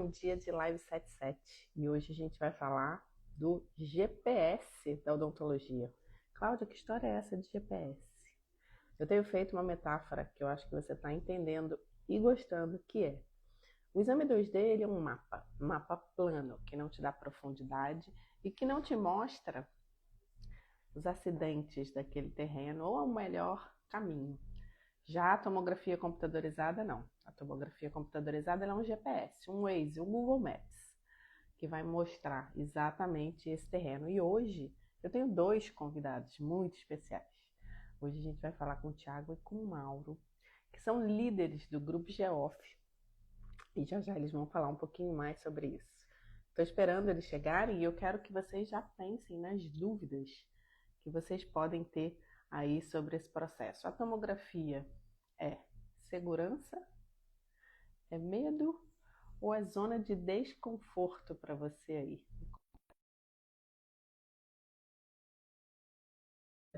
dia de Live 77 e hoje a gente vai falar do GPS da odontologia. Cláudia, que história é essa de GPS? Eu tenho feito uma metáfora que eu acho que você está entendendo e gostando, que é o exame 2D ele é um mapa plano, que não te dá profundidade e que não te mostra os acidentes daquele terreno ou o melhor caminho. Já a tomografia computadorizada, não. A tomografia computadorizada é um GPS, um Waze, um Google Maps, que vai mostrar exatamente esse terreno. E hoje eu tenho dois convidados muito especiais. Hoje a gente vai falar com o Thiago e com o Mauro, que são líderes do Grupo Geoff. E já já eles vão falar um pouquinho mais sobre isso. Estou esperando eles chegarem e eu quero que vocês já pensem nas dúvidas que vocês podem ter aí sobre esse processo. A tomografia é segurança, é medo ou é zona de desconforto para você aí?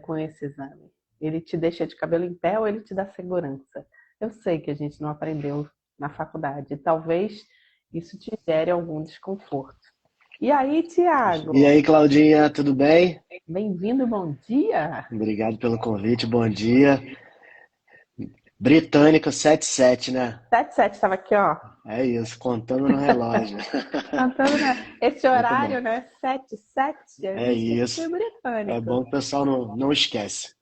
Com esse exame, ele te deixa de cabelo em pé ou ele te dá segurança? Eu sei que a gente não aprendeu na faculdade, talvez isso te gere algum desconforto. E aí, Tiago? E aí, Claudinha, tudo bem? Bem-vindo, bom dia! Obrigado pelo convite, bom dia. Britânico 77, né? 77 estava aqui, ó. É isso, contando no relógio. Cantando, né? Esse Muito bom. horário, né? 7, a É gente tem que ser isso. É britânico. bom que o pessoal não esquece.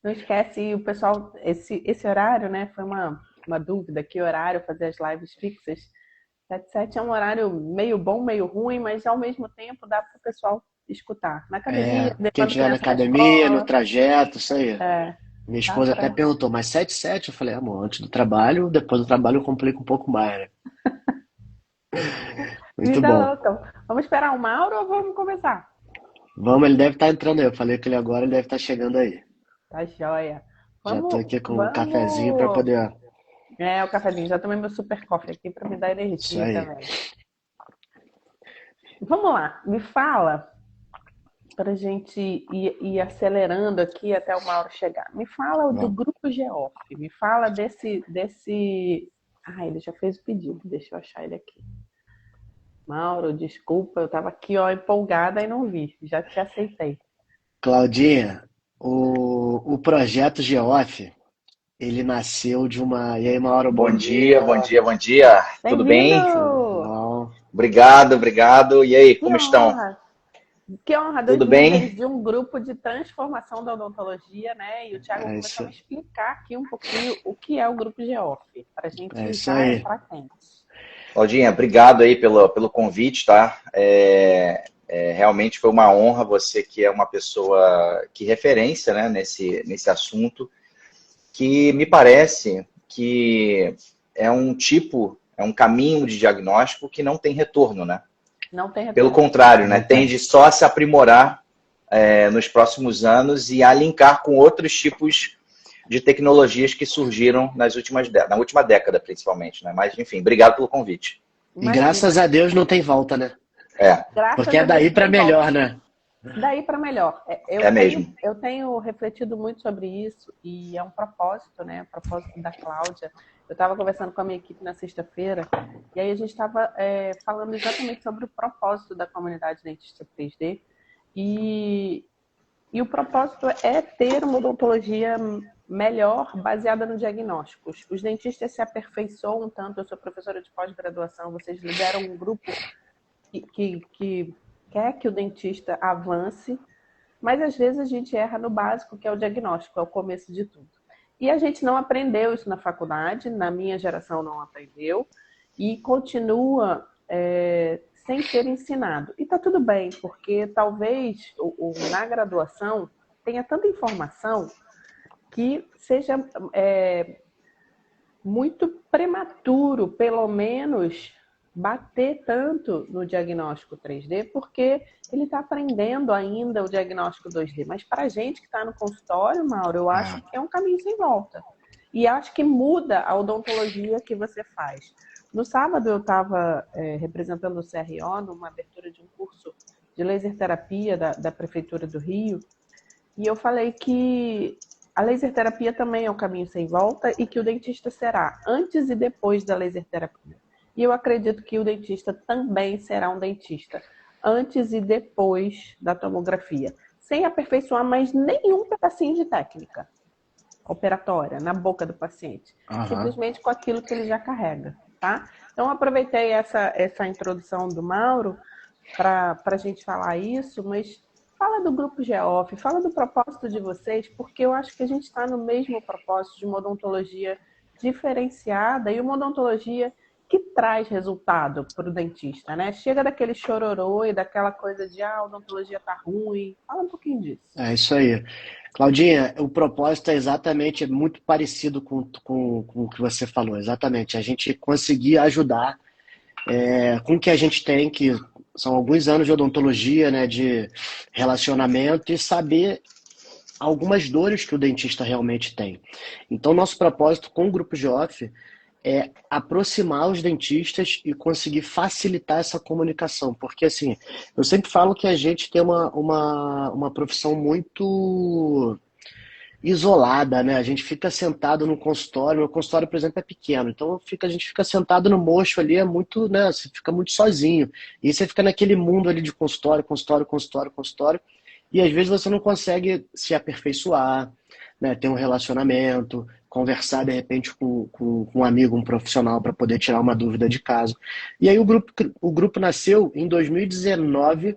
Não esquece, e o pessoal, esse horário, né? Foi uma dúvida, que horário fazer as lives fixas. 7 é um horário meio bom, meio ruim, mas ao mesmo tempo dá para o pessoal escutar. Na academia, Quem levando estiver na criança na academia, no escola, trajeto, isso aí. é, Minha dá esposa até para. perguntou, mas 77? Eu falei, amor, antes do trabalho, depois do trabalho eu complico um pouco mais, né? Muito Vida bom. louca. Vamos esperar o Mauro ou vamos começar? Vamos, ele deve estar entrando aí. Eu falei com ele agora, ele deve estar chegando aí. Tá joia. Já tô Vamos, aqui com um cafezinho para vamos. poder. O cafezinho. Já tomei meu super coffee aqui para me dar Isso energia aí. também. Vamos lá, me fala, para a gente ir acelerando aqui até o Mauro chegar. Me fala do Vamos. Grupo Geoff, me fala desse. Ah, ele já fez o pedido, deixa eu achar ele aqui. Mauro, desculpa, eu estava aqui ó, empolgada e não vi, já te aceitei. Claudinha, o projeto Geoff, ele nasceu de uma. E aí, Mauro, Bom bom dia, bom dia. dia, bom dia. Tudo bem? Tudo Bem-vindo! bom? Obrigado, obrigado. E aí, Que como estão? honra! Que honra dos Tudo líderes bem? de um grupo de transformação da odontologia, né? E o Thiago É começou a isso, me explicar aqui um pouquinho o que é o Grupo Geoff, para a é gente isso já aí. entrar quente. Claudinha, obrigado aí pelo convite, tá? Realmente foi uma honra, você que é uma pessoa que referência, né, nesse assunto, que me parece que é um caminho de diagnóstico que não tem retorno, né? Não tem Pelo retorno. contrário, né, Não tem. tende só a se aprimorar nos próximos anos e a linkar com outros tipos de tecnologias que surgiram na última década, principalmente. Né? Mas, enfim, obrigado pelo convite. E Imagina, graças a Deus não tem volta, né? É, Porque graças é a Deus daí não para tem volta. melhor, né? Daí para melhor. é mesmo. Eu tenho refletido muito sobre isso e é um propósito, né? O propósito da Cláudia. Eu estava conversando com a minha equipe na sexta-feira e aí a gente estava falando exatamente sobre o propósito da comunidade dentista 3D e, e o propósito é ter uma odontologia melhor baseada no diagnóstico. Os dentistas se aperfeiçoam tanto. Eu sou professora de pós-graduação, vocês lideram um grupo que quer que o dentista avance, mas às vezes a gente erra no básico, que é o diagnóstico, é o começo de tudo. E a gente não aprendeu isso na faculdade, na minha geração não aprendeu, e continua sem ser ensinado. E está tudo bem, porque talvez na graduação tenha tanta informação que seja muito prematuro, pelo menos, bater tanto no diagnóstico 3D, porque ele está aprendendo ainda o diagnóstico 2D. Mas para a gente que está no consultório, Mauro, eu acho É. que é um caminho sem volta. E acho que muda a odontologia que você faz. No sábado eu estava representando o CRO numa abertura de um curso de laser terapia da Prefeitura do Rio, e eu falei que a laser terapia também é um caminho sem volta e que o dentista será antes e depois da laser terapia. E eu acredito que o dentista também será um dentista antes e depois da tomografia, sem aperfeiçoar mais nenhum pedacinho de técnica operatória na boca do paciente, simplesmente com aquilo que ele já carrega, tá? Então, aproveitei essa introdução do Mauro para a gente falar isso, mas fala do Grupo GEOF, fala do propósito de vocês, porque eu acho que a gente está no mesmo propósito de uma odontologia diferenciada e uma odontologia que traz resultado para o dentista, né? Chega daquele chororô e daquela coisa de a odontologia tá ruim. Fala um pouquinho disso. É isso aí. Claudinha, o propósito é exatamente muito parecido com o que você falou, exatamente. A gente conseguir ajudar com o que a gente tem, que são alguns anos de odontologia, né, de relacionamento, e saber algumas dores que o dentista realmente tem. Então, nosso propósito com o Grupo GEOF é aproximar os dentistas e conseguir facilitar essa comunicação. Porque, assim, eu sempre falo que a gente tem uma profissão muito isolada, né? A gente fica sentado no consultório. Meu consultório, por exemplo, é pequeno. Então, a gente fica sentado no mocho ali, é muito, né? Você fica muito sozinho. E você fica naquele mundo ali de consultório, consultório, consultório, consultório. E, às vezes, você não consegue se aperfeiçoar, né? Ter um relacionamento, conversar de repente com um amigo, um profissional, para poder tirar uma dúvida de caso. E aí o grupo nasceu em 2019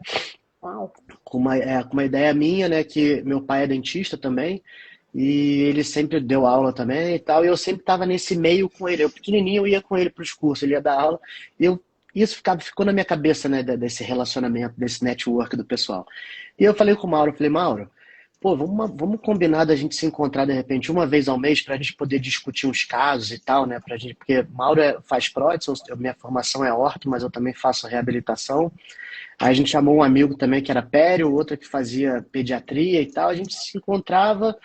com uma ideia minha, né, que meu pai é dentista também, e ele sempre deu aula também e tal, e eu sempre estava nesse meio com ele. Eu pequenininho, eu ia com ele para os cursos, ele ia dar aula, e isso ficou na minha cabeça, né, desse relacionamento, desse network do pessoal. E eu falei com o Mauro, Mauro, pô, vamos combinar da gente se encontrar de repente uma vez ao mês para a gente poder discutir uns casos e tal, né? Porque Mauro faz prótese, minha formação é orto, mas eu também faço reabilitação. Aí a gente chamou um amigo também que era pério, outro que fazia pediatria e tal. A gente se encontrava,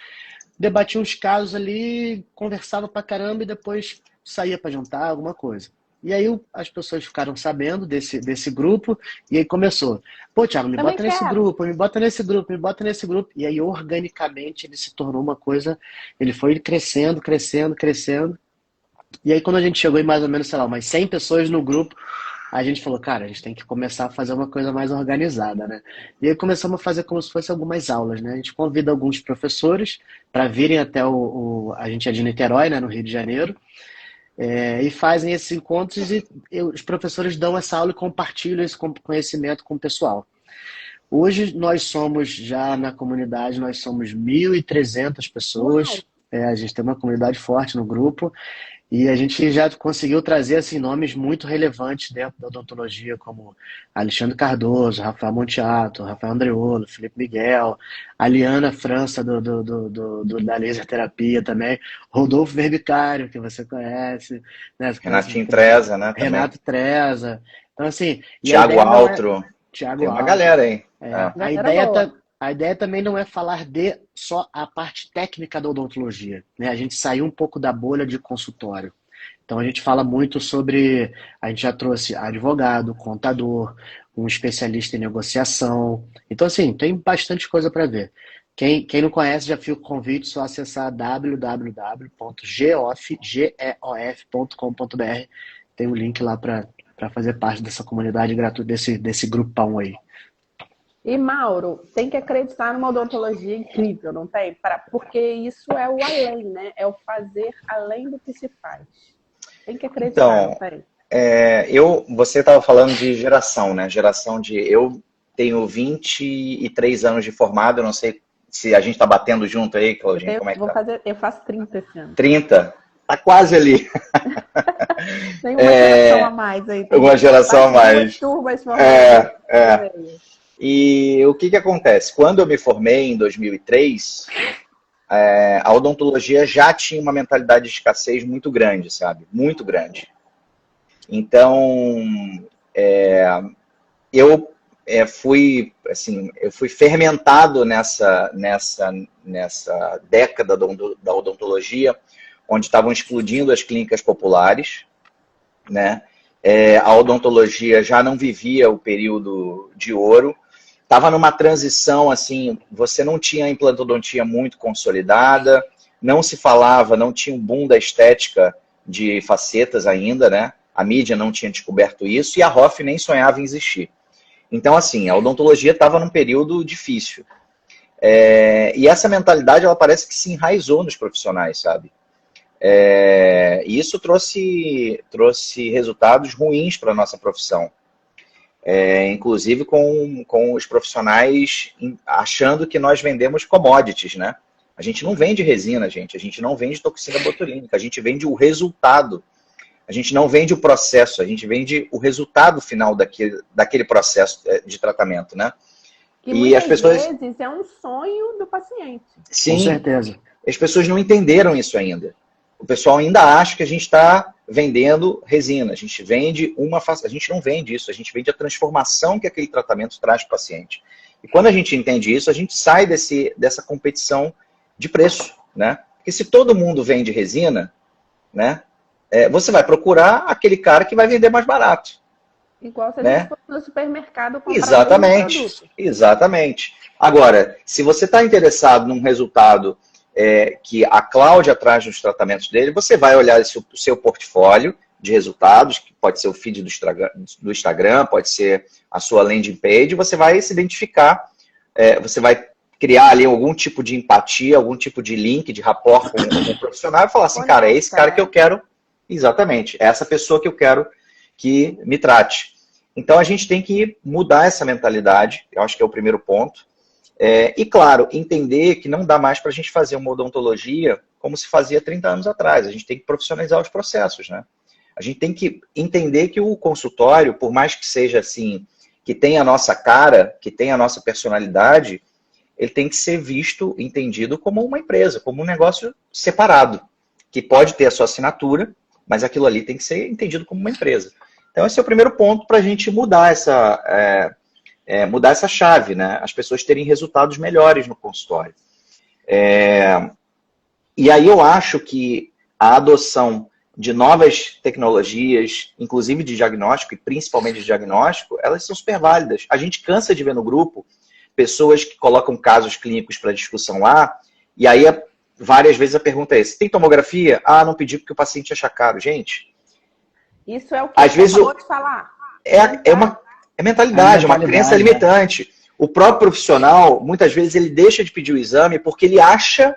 debatia uns casos ali, conversava pra caramba e depois saía para jantar, alguma coisa. E aí as pessoas ficaram sabendo desse grupo, e aí começou. Pô, Thiago, me bota nesse grupo, me bota nesse grupo, me bota nesse grupo. E aí, organicamente, ele se tornou uma coisa, ele foi crescendo, crescendo, crescendo. E aí, quando a gente chegou em mais ou menos, sei lá, umas 100 pessoas no grupo, a gente falou, cara, a gente tem que começar a fazer uma coisa mais organizada, né? E aí começamos a fazer como se fosse algumas aulas, né? A gente convida alguns professores para virem até a gente é de Niterói, né, no Rio de Janeiro, e fazem esses encontros e os professores dão essa aula e compartilham esse conhecimento com o pessoal. Hoje nós somos, já na comunidade, nós somos 1.300 pessoas. A gente tem uma comunidade forte no grupo e a gente já conseguiu trazer assim, nomes muito relevantes dentro da odontologia, como Alexandre Cardoso, Rafael Monteato, Rafael Andreolo, Felipe Miguel, a Liana França da laser terapia também, Rodolfo Verbicário, que você conhece, né? Renatinho Treza, né? Renato Treza. Então, assim, Tiago Altro. Tem uma galera aí. A ideia também não é falar de só a parte técnica da odontologia, né? A gente saiu um pouco da bolha de consultório. Então a gente fala muito sobre, a gente já trouxe advogado, contador, um especialista em negociação. Então assim, tem bastante coisa para ver. Quem não conhece, já fica o convite, só acessar www.geof.com.br. Tem um link lá para fazer parte dessa comunidade gratuita, desse grupão aí. E, Mauro, tem que acreditar numa odontologia incrível, não tem? Porque isso é o além, né? É o fazer além do que se faz. Tem que acreditar, não tem? Você estava falando de geração, né? Eu tenho 23 anos de formado, eu não sei se a gente está batendo junto aí, Claudinha, como é que eu faço 30 esse ano. 30? Tá quase ali. Tem uma geração a mais aí. Uma geração a mais. Turmas E o que acontece? Quando eu me formei em 2003, a odontologia já tinha uma mentalidade de escassez muito grande, sabe? Muito grande. Então, eu fui fermentado nessa década da odontologia, onde estavam explodindo as clínicas populares, né? A odontologia já não vivia o período de ouro, estava numa transição, assim, você não tinha a implantodontia muito consolidada, não se falava, não tinha um boom da estética de facetas ainda, né? a mídia não tinha descoberto isso e a ROF nem sonhava em existir. Então, assim, a odontologia estava num período difícil. E essa mentalidade, ela parece que se enraizou nos profissionais, sabe? E isso trouxe resultados ruins para a nossa profissão. Inclusive com os profissionais achando que nós vendemos commodities, né? A gente não vende resina, gente. A gente não vende toxina botulínica. A gente vende o resultado. A gente não vende o processo. A gente vende o resultado final daquele processo de tratamento, né? Que muitas vezes é um sonho do paciente. Sim, com certeza. As pessoas não entenderam isso ainda. O pessoal ainda acha que a gente está vendendo resina. A gente não vende isso. A gente vende a transformação que aquele tratamento traz para o paciente. E quando a gente entende isso, a gente sai dessa competição de preço, né? Porque se todo mundo vende resina, né? Você vai procurar aquele cara que vai vender mais barato. Igual se a gente fosse no supermercado comprar Exatamente, um produto. exatamente. Agora, se você está interessado num resultado que a Cláudia traz nos tratamentos dele, você vai olhar o seu portfólio de resultados, que pode ser o feed do Instagram, pode ser a sua landing page, você vai se identificar, você vai criar ali algum tipo de empatia, algum tipo de link, de rapport com o profissional e falar assim, cara, é esse cara que eu quero, exatamente, é essa pessoa que eu quero que me trate. Então a gente tem que mudar essa mentalidade, eu acho que é o primeiro ponto. E claro, entender que não dá mais para a gente fazer uma odontologia como se fazia 30 anos atrás. A gente tem que profissionalizar os processos, né? A gente tem que entender que o consultório, por mais que seja assim, que tenha a nossa cara, que tenha a nossa personalidade, ele tem que ser visto, entendido como uma empresa, como um negócio separado, que pode ter a sua assinatura, mas aquilo ali tem que ser entendido como uma empresa. Então esse é o primeiro ponto para a gente mudar essa chave, né? As pessoas terem resultados melhores no consultório. E aí eu acho que a adoção de novas tecnologias, inclusive de diagnóstico, e principalmente de diagnóstico, elas são super válidas. A gente cansa de ver no grupo pessoas que colocam casos clínicos para discussão lá, e aí várias vezes a pergunta é essa: tem tomografia? Ah, não pedi porque o paciente acha caro. Gente, isso é o que às vezes acabou de falar. É mentalidade, é uma crença limitante. O próprio profissional, muitas vezes, ele deixa de pedir o exame porque ele acha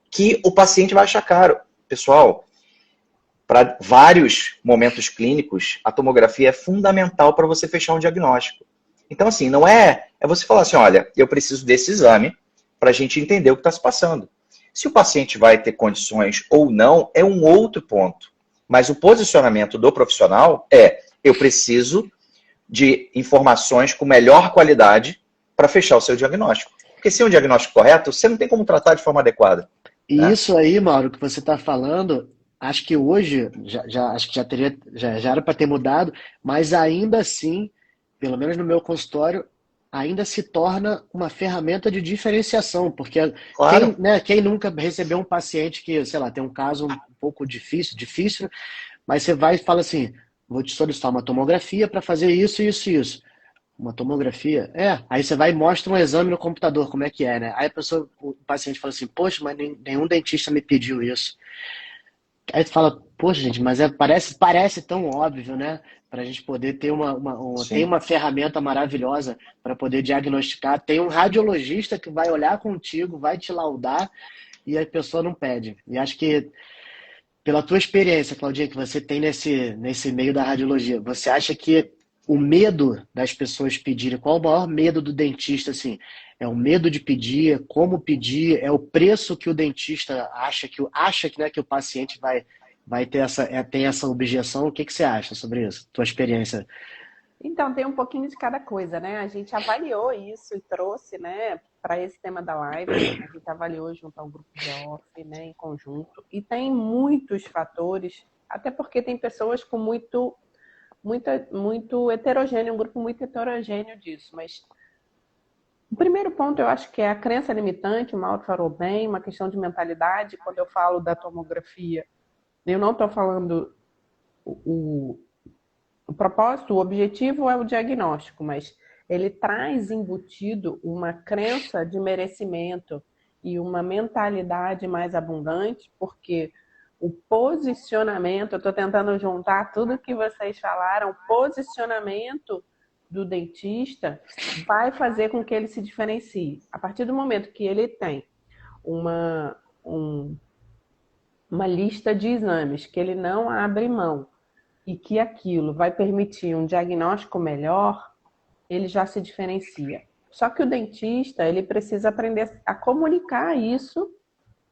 que o paciente vai achar caro. Pessoal, para vários momentos clínicos, a tomografia é fundamental para você fechar um diagnóstico. Então, assim, não é você falar assim, olha, eu preciso desse exame para a gente entender o que está se passando. Se o paciente vai ter condições ou não, é um outro ponto. Mas o posicionamento do profissional eu preciso de informações com melhor qualidade para fechar o seu diagnóstico. Porque sem um diagnóstico correto, você não tem como tratar de forma adequada. E isso aí, Mauro, que você está falando, acho que hoje, acho que já era para ter mudado, mas ainda assim, pelo menos no meu consultório, ainda se torna uma ferramenta de diferenciação, porque Claro. quem nunca recebeu um paciente que, sei lá, tem um caso um pouco difícil, mas você vai e fala assim, vou te solicitar uma tomografia para fazer isso, isso e isso. Uma tomografia? Aí você vai e mostra um exame no computador, como é que é, né? Aí o paciente fala assim, poxa, mas nenhum dentista me pediu isso. Aí tu fala, poxa, gente, mas parece tão óbvio, né? Para a gente poder ter tem uma ferramenta maravilhosa para poder diagnosticar. Tem um radiologista que vai olhar contigo, vai te laudar e a pessoa não pede. E acho que, pela tua experiência, Claudinha, que você tem nesse meio da radiologia, você acha que o medo das pessoas pedirem, qual o maior medo do dentista, assim? É o medo de pedir, como pedir, é o preço que o dentista acha que o paciente vai ter tem essa objeção. O que você acha sobre isso? Tua experiência? Então, tem um pouquinho de cada coisa, né? A gente avaliou isso e trouxe, né, para esse tema da live. A gente avaliou junto ao grupo de off, né, em conjunto. E tem muitos fatores, até porque tem pessoas com muito heterogêneo, um grupo muito heterogêneo disso. Mas o primeiro ponto eu acho que é a crença limitante, o Mauro falou bem, uma questão de mentalidade. Quando eu falo da tomografia, eu não estou falando o propósito, o objetivo é o diagnóstico, mas ele traz embutido uma crença de merecimento e uma mentalidade mais abundante, porque o posicionamento, eu estou tentando juntar tudo que vocês falaram, o posicionamento do dentista vai fazer com que ele se diferencie. A partir do momento que ele tem uma lista de exames que ele não abre mão e que aquilo vai permitir um diagnóstico melhor, ele já se diferencia. Só que o dentista, ele precisa aprender a comunicar isso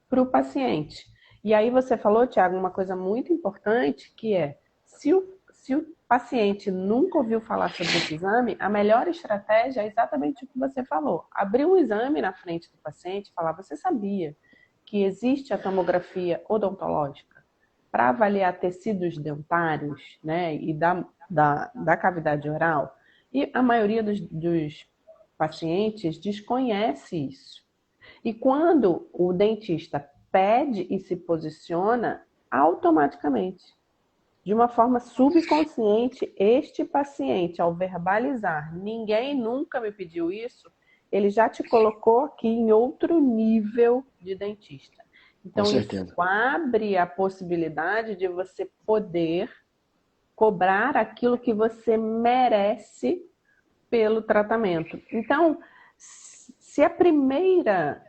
para o paciente. E aí você falou, Thiago, uma coisa muito importante, que é, se o paciente nunca ouviu falar sobre esse exame, a melhor estratégia é exatamente o que você falou. Abrir um exame na frente do paciente e falar, você sabia que existe a tomografia odontológica para avaliar tecidos dentários, né, e da cavidade oral? E a maioria dos pacientes desconhece isso. E quando o dentista pede e se posiciona, automaticamente, de uma forma subconsciente, este paciente, ao verbalizar, ninguém nunca me pediu isso, ele já te colocou aqui em outro nível de dentista. Então, isso abre a possibilidade de você poder cobrar aquilo que você merece pelo tratamento. Então, se a primeira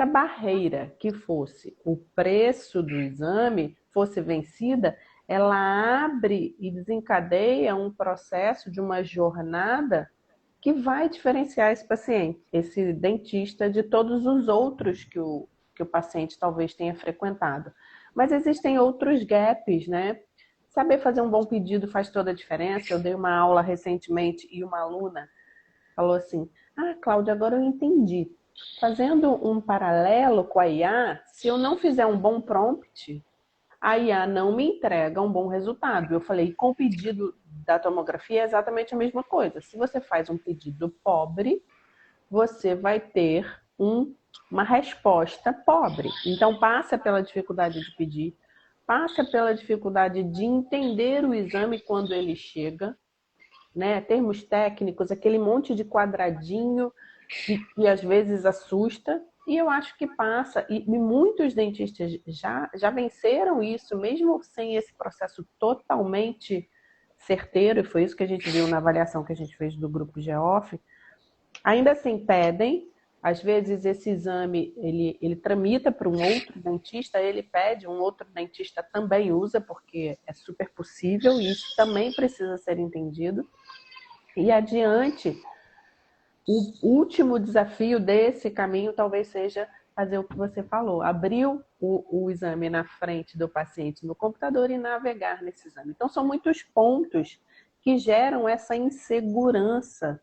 barreira, que fosse o preço do exame, fosse vencida, ela abre e desencadeia um processo de uma jornada que vai diferenciar esse paciente, esse dentista, de todos os outros que o paciente talvez tenha frequentado. Mas existem outros gaps, né? Saber fazer um bom pedido faz toda a diferença. Eu dei uma aula recentemente e uma aluna falou assim, Cláudia, agora eu entendi. Fazendo um paralelo com a IA, se eu não fizer um bom prompt, a IA não me entrega um bom resultado. Eu falei, com o pedido da tomografia é exatamente a mesma coisa. Se você faz um pedido pobre, você vai ter uma resposta pobre. Então, passa pela dificuldade de pedir, passa pela dificuldade de entender o exame quando ele chega, né? Termos técnicos, aquele monte de quadradinho que às vezes assusta, e eu acho que passa, e muitos dentistas já venceram isso, mesmo sem esse processo totalmente certeiro, e foi isso que a gente viu na avaliação que a gente fez do grupo GEOF, ainda assim pedem, às vezes esse exame ele tramita para um outro dentista, ele pede, um outro dentista também usa, porque é super possível, e isso também precisa ser entendido. E adiante, o último desafio desse caminho talvez seja fazer o que você falou, abrir o exame na frente do paciente no computador e navegar nesse exame. Então, são muitos pontos que geram essa insegurança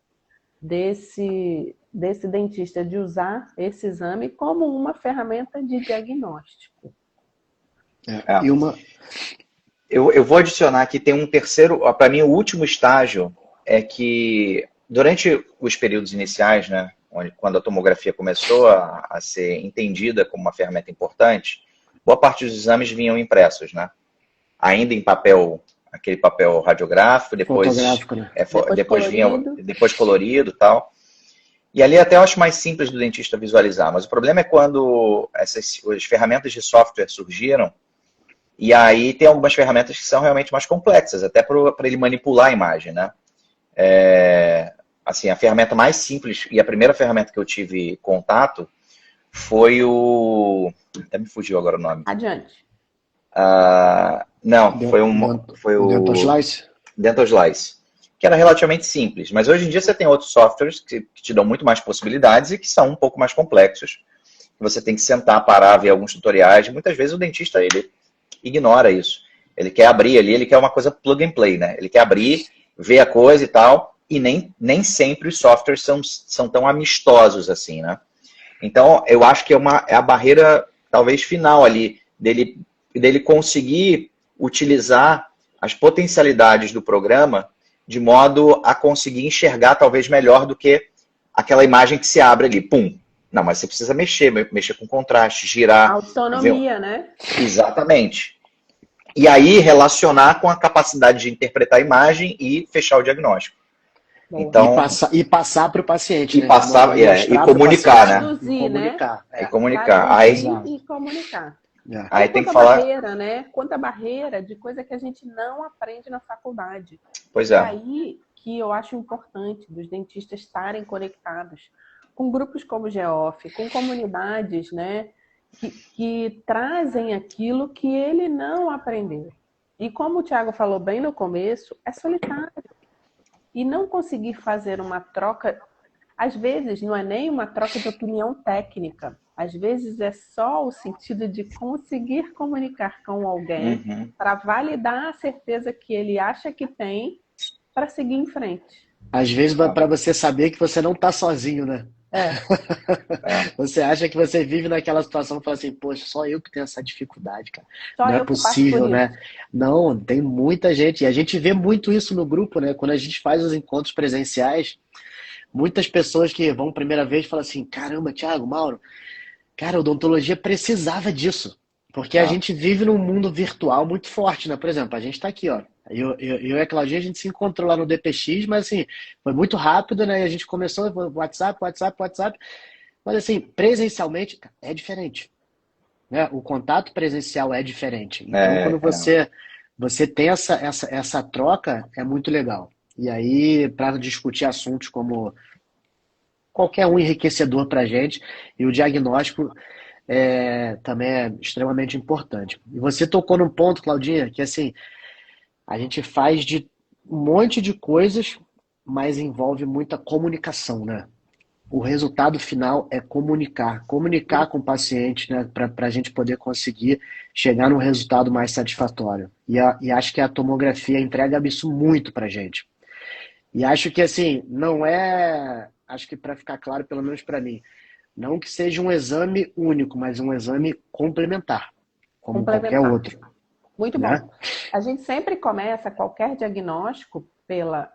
desse dentista de usar esse exame como uma ferramenta de diagnóstico. Eu vou adicionar aqui, tem um terceiro, para mim o último estágio é que durante os períodos iniciais, né, quando a tomografia começou a ser entendida como uma ferramenta importante, boa parte dos exames vinham impressos, né? Ainda em papel, aquele papel radiográfico, depois depois colorido e tal. E ali até eu acho mais simples do dentista visualizar, mas o problema é quando as ferramentas de software surgiram, e aí tem algumas ferramentas que são realmente mais complexas, até para ele manipular a imagem, né? Assim, a ferramenta mais simples, e a primeira ferramenta que eu tive contato, foi até me fugiu agora o nome. Adiante. Não, foi o Dental Slice? Dental Slice, que era relativamente simples. Mas hoje em dia você tem outros softwares que te dão muito mais possibilidades e que são um pouco mais complexos. Você tem que sentar, parar, ver alguns tutoriais. Muitas vezes o dentista, ele ignora isso. Ele quer abrir ali, ele quer uma coisa plug and play, né? Ele quer abrir, ver a coisa e tal, e nem sempre os softwares são tão amistosos assim, né? Então, eu acho que é a barreira, talvez, final ali, dele conseguir utilizar as potencialidades do programa de modo a conseguir enxergar, talvez, melhor do que aquela imagem que se abre ali, pum. Não, mas você precisa mexer com contraste, girar. Autonomia, né? Exatamente. E aí, relacionar com a capacidade de interpretar a imagem e fechar o diagnóstico. Então, e passar para o paciente. E passar, e comunicar, né? Traduzir, comunicar. E comunicar. Aí, e comunicar. É. Aí tem que Quanta falar. barreira, né? Quanta barreira de coisa que a gente não aprende na faculdade. Pois E é. aí que eu acho importante dos dentistas estarem conectados com grupos como o GEOF, com comunidades, né, que trazem aquilo que ele não aprendeu. E como o Thiago falou bem no começo, é solitário. E não conseguir fazer uma troca, às vezes não é nem uma troca de opinião técnica, às vezes é só o sentido de conseguir comunicar com alguém Uhum. para validar a certeza que ele acha que tem para seguir em frente. Às vezes, para você saber que você não está sozinho, né? É, Você acha que você vive naquela situação e fala assim, poxa, só eu que tenho essa dificuldade, cara. só Não é eu que passo por possível, isso. né? Não, tem muita gente. E a gente vê muito isso no grupo, né? Quando a gente faz os encontros presenciais, muitas pessoas que vão primeira vez falam assim, caramba, Thiago, Mauro, cara, a odontologia precisava disso. Porque a É. gente vive num mundo virtual muito forte, né? Por exemplo, a gente está aqui, ó. Eu e a Claudinha, a gente se encontrou lá no DPX, mas assim, foi muito rápido, né? E a gente começou WhatsApp. Mas assim, presencialmente é diferente, né? O contato presencial é diferente. Então, quando você tem essa troca, é muito legal. E aí, para discutir assuntos como qualquer um enriquecedor para a gente, e o diagnóstico também é extremamente importante. E você tocou num ponto, Claudinha, que assim, a gente faz de um monte de coisas, mas envolve muita comunicação, né? O resultado final é comunicar com o paciente, né, para a gente poder conseguir chegar num resultado mais satisfatório. E acho que a tomografia entrega isso muito para a gente. E acho que assim, não é, acho que para ficar claro, pelo menos para mim, não que seja um exame único, mas um exame complementar, como qualquer Complementar. outro, Muito né? bom. A gente sempre começa qualquer diagnóstico pela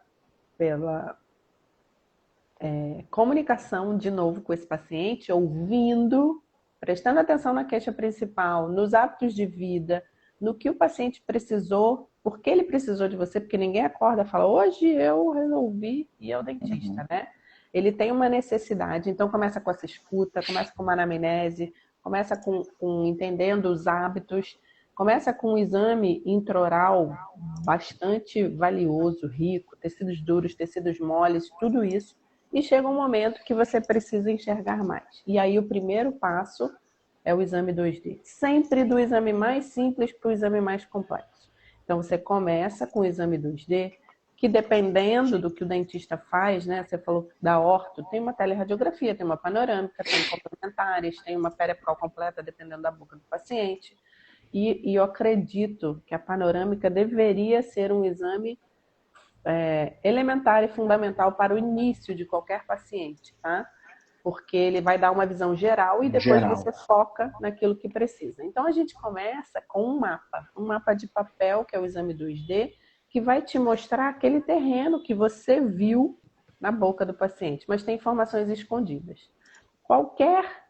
comunicação, de novo, com esse paciente, ouvindo, prestando atenção na queixa principal, nos hábitos de vida, no que o paciente precisou, por que ele precisou de você, porque ninguém acorda e fala, hoje eu resolvi ir ao dentista, né? Ele tem uma necessidade, então começa com essa escuta, começa com uma anamnese, começa com entendendo os hábitos, começa com um exame intraoral bastante valioso, rico, tecidos duros, tecidos moles, tudo isso. E chega um momento que você precisa enxergar mais. E aí o primeiro passo é o exame 2D. Sempre do exame mais simples para o exame mais complexo. Então você começa com o exame 2D, que dependendo do que o dentista faz, né? Você falou da orto, tem uma teleradiografia, tem uma panorâmica, tem complementares, tem uma periapical completa, dependendo da boca do paciente. E eu acredito que a panorâmica deveria ser um exame elementar e fundamental para o início de qualquer paciente, tá? Porque ele vai dar uma visão geral e depois você foca naquilo que precisa. Então a gente começa com um mapa de papel, que é o exame 2D, que vai te mostrar aquele terreno que você viu na boca do paciente, mas tem informações escondidas. Qualquer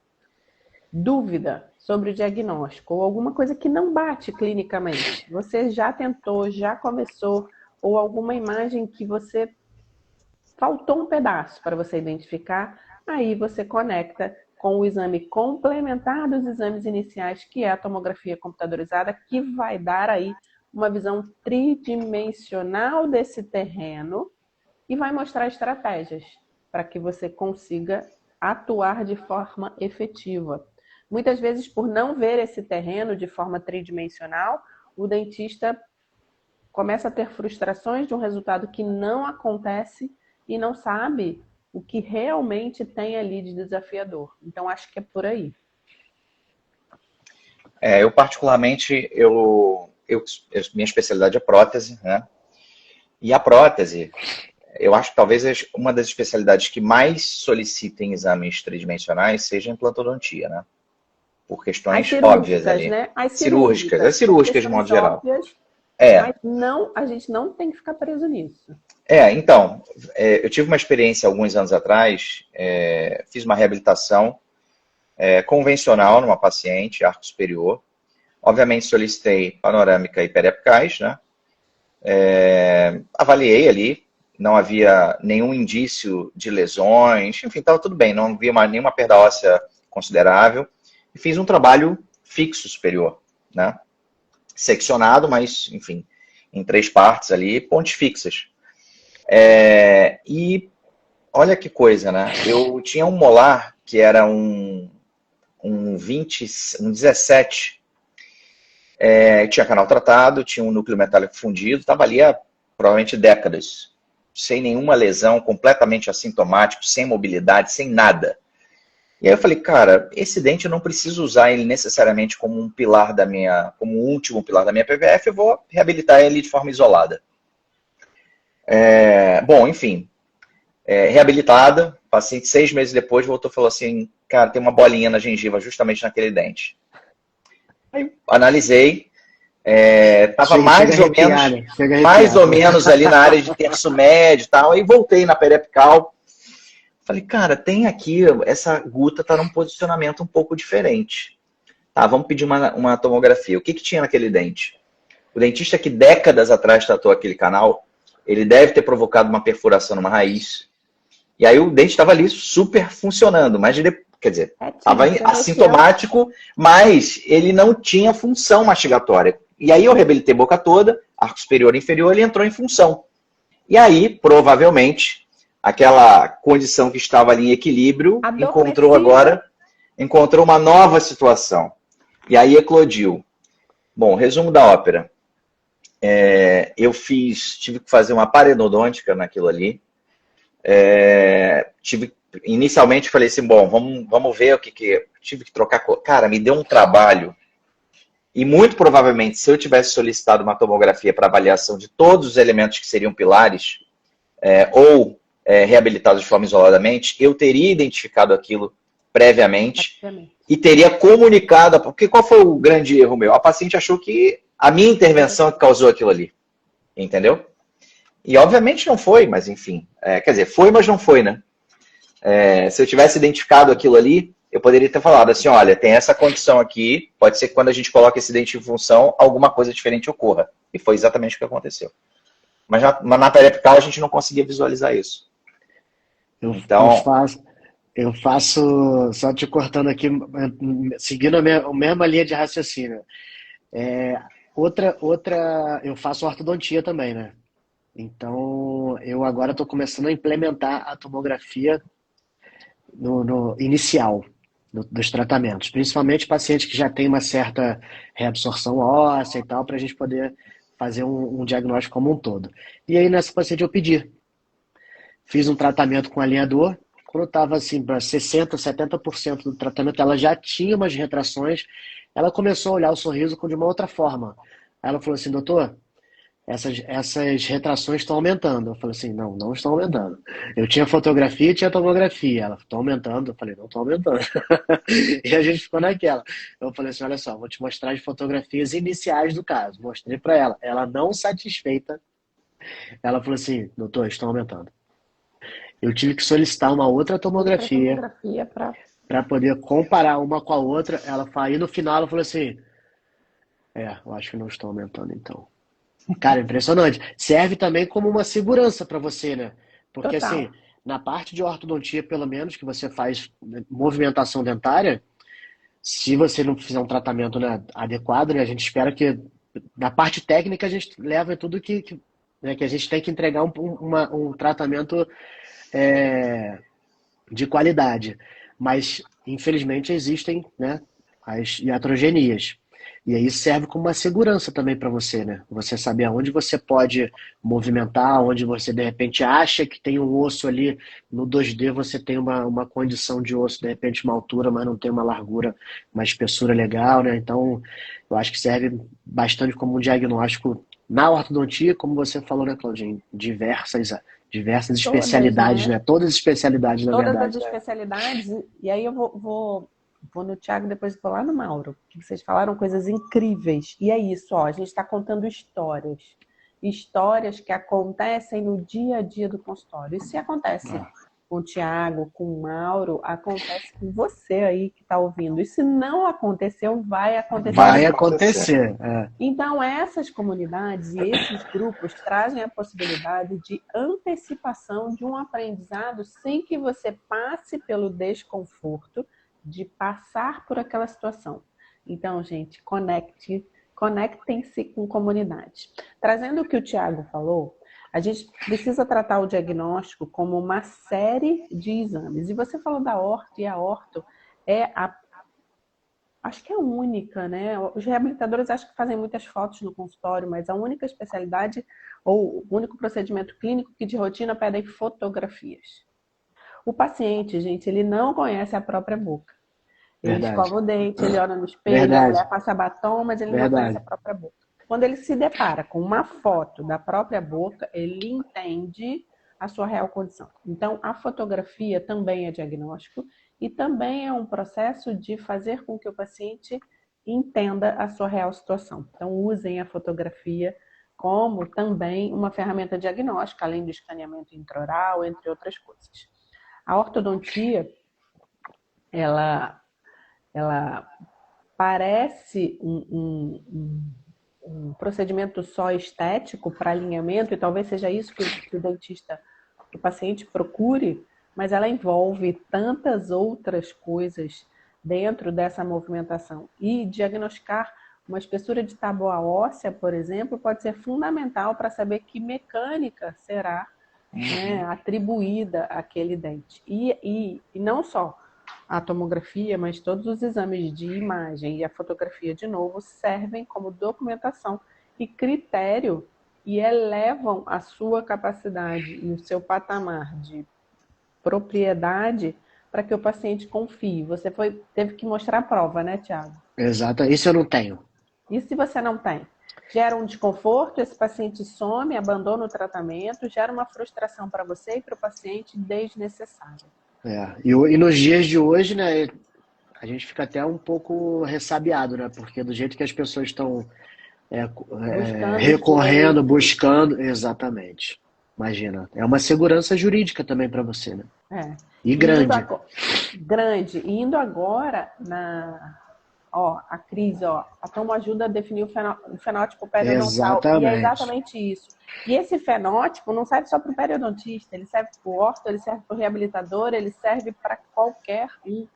dúvida sobre o diagnóstico ou alguma coisa que não bate clinicamente, você já tentou, já começou, ou alguma imagem que você faltou um pedaço para você identificar, aí você conecta com o exame complementar dos exames iniciais, que é a tomografia computadorizada, que vai dar aí uma visão tridimensional desse terreno e vai mostrar estratégias para que você consiga atuar de forma efetiva. Muitas vezes, por não ver esse terreno de forma tridimensional, o dentista começa a ter frustrações de um resultado que não acontece e não sabe o que realmente tem ali de desafiador. Então, acho que é por aí. Eu particularmente, minha especialidade é prótese, né? E a prótese, eu acho que talvez uma das especialidades que mais solicitem exames tridimensionais seja a implantodontia, né? Por questões óbvias ali. Né? As cirúrgicas de modo geral. Óbvias, mas a gente não tem que ficar preso nisso. Então, eu tive uma experiência alguns anos atrás, fiz uma reabilitação convencional numa paciente, arco superior. Obviamente solicitei panorâmica e periapicais, né? Avaliei ali, não havia nenhum indício de lesões, enfim, estava tudo bem, não havia nenhuma perda óssea considerável. E fiz um trabalho fixo superior, né? Seccionado, mas, enfim, em 3 partes ali, pontes fixas. E olha que coisa, né? Eu tinha um molar que era um 17, tinha canal tratado, tinha um núcleo metálico fundido, estava ali há provavelmente décadas, sem nenhuma lesão, completamente assintomático, sem mobilidade, sem nada. E aí eu falei, cara, esse dente eu não preciso usar ele necessariamente como um pilar como o último pilar da minha PVF, eu vou reabilitar ele de forma isolada. Bom, enfim, reabilitada, paciente 6 meses depois voltou e falou assim, cara, tem uma bolinha na gengiva justamente naquele dente. Aí analisei, estava mais ou menos ali na área de terço médio e tal, aí voltei na periapical. Falei, cara, tem aqui, essa guta está num posicionamento um pouco diferente. Tá, vamos pedir uma tomografia. O que tinha naquele dente? O dentista que décadas atrás tratou aquele canal, ele deve ter provocado uma perfuração numa raiz. E aí o dente estava ali super funcionando, mas quer dizer, estava assintomático, mas ele não tinha função mastigatória. E aí eu reabilitei boca toda, arco superior e inferior, ele entrou em função. E aí, provavelmente, aquela condição que estava ali em equilíbrio, encontrou uma nova situação. E aí eclodiu. Bom, resumo da ópera. Tive que fazer uma parenodôntica naquilo ali. Inicialmente falei assim, bom, vamos ver o que tive que trocar. Cara, me deu um trabalho. E muito provavelmente, se eu tivesse solicitado uma tomografia para avaliação de todos os elementos que seriam pilares, ou reabilitados de forma isoladamente, eu teria identificado aquilo previamente e teria comunicado, porque qual foi o grande erro meu? A paciente achou que a minha intervenção que causou aquilo ali, entendeu? E obviamente não foi, mas enfim, quer dizer, foi, mas não foi, né? Se eu tivesse identificado aquilo ali, eu poderia ter falado assim, olha, tem essa condição aqui, pode ser que quando a gente coloca esse dente em função, alguma coisa diferente ocorra. E foi exatamente o que aconteceu. Mas na periapical a gente não conseguia visualizar isso. Eu faço, só te cortando aqui, seguindo a mesma linha de raciocínio. Eu faço ortodontia também, né? Então, eu agora estou começando a implementar a tomografia no inicial dos tratamentos, principalmente pacientes que já têm uma certa reabsorção óssea e tal, para a gente poder fazer um diagnóstico como um todo. E aí, nessa paciente eu fiz um tratamento com alinhador. Quando estava assim, para 60%, 70% do tratamento, ela já tinha umas retrações. Ela começou a olhar o sorriso de uma outra forma. Aí ela falou assim, doutor, essas retrações estão aumentando. Eu falei assim, não estão aumentando. Eu tinha fotografia e tinha tomografia. Ela, estão aumentando. Eu falei, não estão aumentando. E a gente ficou naquela. Eu falei assim, olha só, vou te mostrar as fotografias iniciais do caso. Mostrei para ela. Ela não satisfeita. Ela falou assim, doutor, estão aumentando. Eu tive que solicitar uma outra tomografia para poder comparar uma com a outra. E no final ela falou assim, eu acho que não estou aumentando então. Cara, impressionante. Serve também como uma segurança para você, né? Porque assim, na parte de ortodontia, pelo menos, que você faz movimentação dentária, se você não fizer um tratamento, né, adequado, né, a gente espera que na parte técnica a gente leva tudo que a gente tem que entregar um tratamento de qualidade. Mas, infelizmente, existem, né, as iatrogenias. E aí serve como uma segurança também para você, né? Você saber aonde você pode movimentar, onde você, de repente, acha que tem um osso ali. No 2D você tem uma condição de osso, de repente, uma altura, mas não tem uma largura, uma espessura legal, né? Então, eu acho que serve bastante como um diagnóstico na ortodontia, como você falou, né, Claudinha? Diversas especialidades, né? Todas as especialidades, na verdade. Todas as especialidades. E aí eu vou no Thiago, depois vou lá no Mauro. Vocês falaram coisas incríveis. E é isso, ó. A gente está contando histórias. Histórias que acontecem no dia a dia do consultório. E se acontece com o Thiago, com o Mauro, acontece com você aí que está ouvindo. E se não aconteceu, vai acontecer. Vai acontecer. Então, essas comunidades e esses grupos trazem a possibilidade de antecipação de um aprendizado sem que você passe pelo desconforto de passar por aquela situação. Então, gente, conectem-se com comunidade. Trazendo o que o Tiago falou, a gente precisa tratar o diagnóstico como uma série de exames. E você falou da orto, e a orto acho que é a única, né? Os reabilitadores acho que fazem muitas fotos no consultório, mas a única especialidade ou o único procedimento clínico que de rotina pedem fotografias. O paciente, gente, ele não conhece a própria boca. Ele Verdade. escova o dente, ele olha no espelho, a Verdade. mulher passa batom, mas ele não conhece a Verdade. própria boca. Quando ele se depara com uma foto da própria boca, ele entende a sua real condição. Então, a fotografia também é diagnóstico e também é um processo de fazer com que o paciente entenda a sua real situação. Então, usem a fotografia como também uma ferramenta diagnóstica, além do escaneamento intraoral, entre outras coisas. A ortodontia, ela parece um procedimento só estético para alinhamento, e talvez seja isso que o dentista, que o paciente procure, mas ela envolve tantas outras coisas dentro dessa movimentação. E diagnosticar uma espessura de tábua óssea, por exemplo, pode ser fundamental para saber que mecânica será atribuída àquele dente. E não só a tomografia, mas todos os exames de imagem e a fotografia, de novo, servem como documentação e critério e elevam a sua capacidade e o seu patamar de propriedade para que o paciente confie. Você teve que mostrar a prova, né, Tiago? Exato. Isso eu não tenho. E se você não tem? Gera um desconforto, esse paciente some, abandona o tratamento, gera uma frustração para você e para o paciente desnecessária. E nos dias de hoje, né, a gente fica até um pouco ressabiado, né? Porque do jeito que as pessoas estão recorrendo, buscando, exatamente. Imagina, é uma segurança jurídica também para você, né? E grande. Grande. E indo agora a Cris, a Tomo ajuda a definir o fenótipo periodontal. Exatamente. E é exatamente isso. E esse fenótipo não serve só para o periodonista, ele serve para o orto, ele serve para o reabilitador, ele serve para qualquer um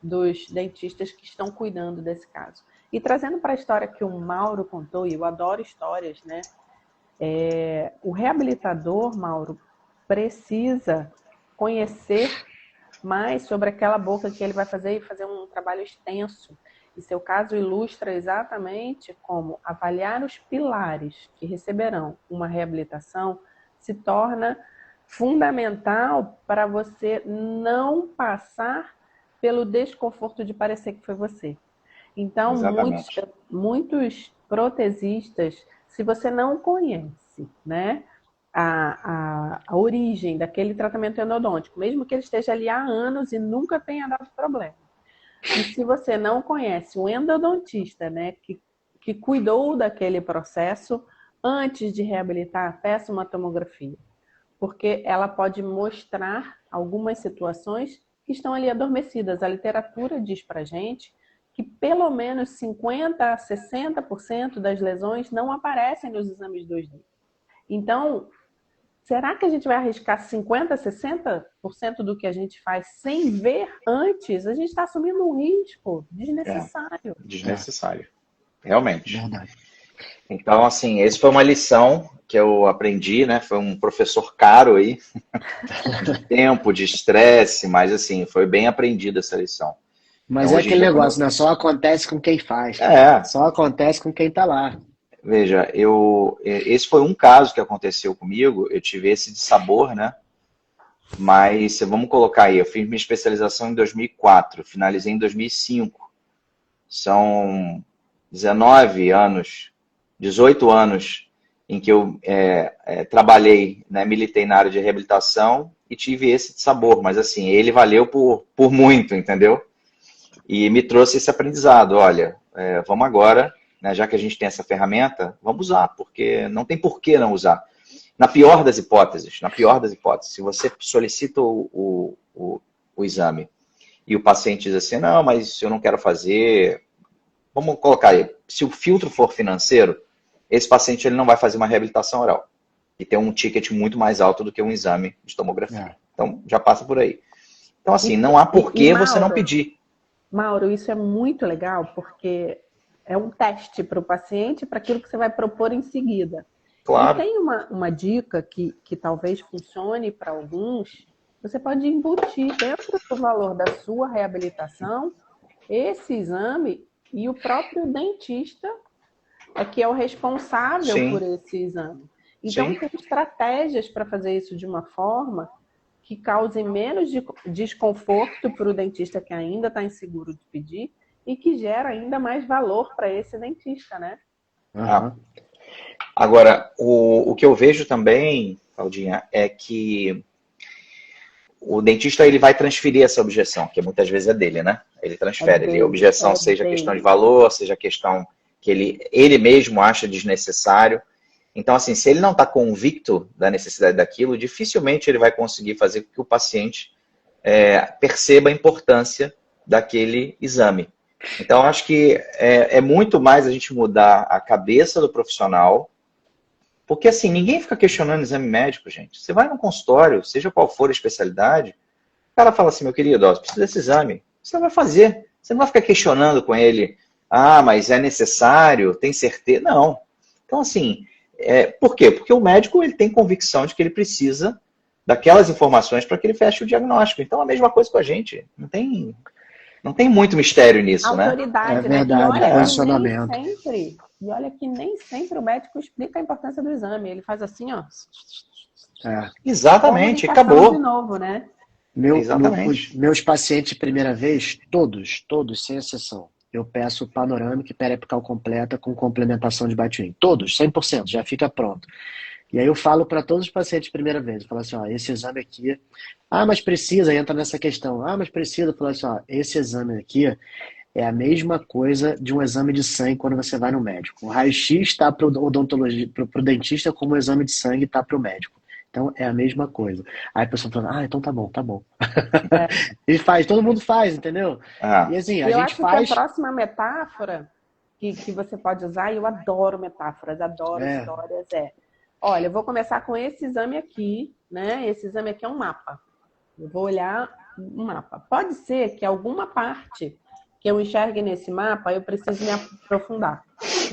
dos dentistas que estão cuidando desse caso. E trazendo para a história que o Mauro contou, e eu adoro histórias, né? O reabilitador, Mauro, precisa conhecer mais sobre aquela boca que ele vai fazer e fazer um trabalho extenso. E seu caso ilustra exatamente como avaliar os pilares que receberão uma reabilitação se torna fundamental para você não passar pelo desconforto de parecer que foi você. Então, muitos protesistas, se você não conhece, né, a origem daquele tratamento endodôntico, mesmo que ele esteja ali há anos e nunca tenha dado problema, e se você não conhece um endodontista, né, que cuidou daquele processo, antes de reabilitar, peça uma tomografia. Porque ela pode mostrar algumas situações que estão ali adormecidas. A literatura diz pra gente que pelo menos 50% a 60% das lesões não aparecem nos exames 2D. Então, será que a gente vai arriscar 50%, 60% do que a gente faz sem ver antes? A gente está assumindo um risco desnecessário. Desnecessário. Realmente. Verdade. Então, assim, essa foi uma lição que eu aprendi, né? Foi um professor caro aí, de tempo, de estresse, mas, assim, foi bem aprendida essa lição. Mas então, é aquele negócio, né? Só acontece com quem faz. Só acontece com quem tá lá. Veja, esse foi um caso que aconteceu comigo, eu tive esse dissabor, né? Mas vamos colocar aí, eu fiz minha especialização em 2004, finalizei em 2005. São 19 anos, 18 anos em que eu trabalhei, né, militei na área de reabilitação e tive esse dissabor, mas assim, ele valeu por muito, entendeu? E me trouxe esse aprendizado, olha, vamos agora, né, já que a gente tem essa ferramenta, vamos usar, porque não tem por que não usar. Na pior das hipóteses, se você solicita o exame e o paciente diz assim, não, mas eu não quero fazer, vamos colocar aí, se o filtro for financeiro, esse paciente ele não vai fazer uma reabilitação oral e tem um ticket muito mais alto do que um exame de tomografia. Então, já passa por aí. Então, assim, não há por que você não pedir. Mauro, isso é muito legal porque é um teste para o paciente para aquilo que você vai propor em seguida. E Claro. tem uma dica que talvez funcione para alguns, você pode embutir dentro do valor da sua reabilitação esse exame e o próprio dentista é que é o responsável por Sim, esse exame. Então, sim. tem estratégias para fazer isso de uma forma que cause menos desconforto para o dentista que ainda está inseguro de pedir e que gera ainda mais valor para esse dentista, né? Ah, Aham. agora, o que eu vejo também, Claudinha, é que o dentista ele vai transferir essa objeção, que muitas vezes é dele, né? Ele É transfere. A dele, objeção é seja questão de dele. valor, seja questão que ele mesmo acha desnecessário. Então, assim, se ele não está convicto da necessidade daquilo, dificilmente ele vai conseguir fazer com que o paciente perceba a importância daquele exame. Então, acho que é muito mais a gente mudar a cabeça do profissional, porque assim, ninguém fica questionando exame médico, gente. Você vai no consultório, seja qual for a especialidade, o cara fala assim, meu querido, ó, você precisa desse exame. Você vai fazer. Você não vai ficar questionando com ele, ah, mas é necessário, tem certeza. Não. Então, assim, por quê? Porque o médico ele tem convicção de que ele precisa daquelas informações para que ele feche o diagnóstico. Então, a mesma coisa com a gente. Não tem muito mistério nisso, né? É Autoridade, né? verdade, posicionamento. E olha que nem sempre o médico explica a importância do exame. Ele faz assim, ó, É. Exatamente, comunicação de acabou. novo, né? Os Exatamente. meus pacientes de primeira vez, todos, sem exceção, eu peço panorâmica e periapical completa com complementação de Batwin. Todos, 100%, já fica pronto. E aí eu falo para todos os pacientes de primeira vez, eu falo assim, ó, esse exame aqui, ah, mas precisa, entra nessa questão, ah, mas precisa, eu falo assim, ó, esse exame aqui é a mesma coisa de um exame de sangue quando você vai no médico. O raio-x está para o odontologista, para o dentista, como o exame de sangue está para o médico. Então é a mesma coisa. Aí a pessoa fala, ah, então tá bom, tá bom. É. Ele faz, todo mundo faz, entendeu? E Ah, assim, E a eu gente acho que a faz. próxima metáfora que você pode usar, e eu adoro metáforas, adoro É, histórias, olha, eu vou começar com esse exame aqui, né? Esse exame aqui é um mapa. Eu vou olhar um mapa. Pode ser que alguma parte que eu enxergue nesse mapa eu precise me aprofundar.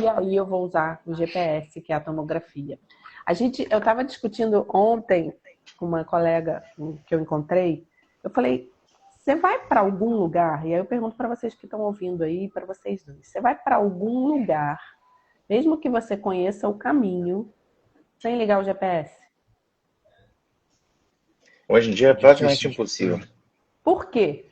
E aí eu vou usar o GPS, que é a tomografia. Eu estava discutindo ontem com uma colega que eu encontrei. Eu falei, você vai para algum lugar? E aí eu pergunto para vocês que estão ouvindo aí, para vocês dois. Você vai para algum lugar, mesmo que você conheça o caminho, sem ligar o GPS? hoje em dia é praticamente difícil. impossível. Por quê?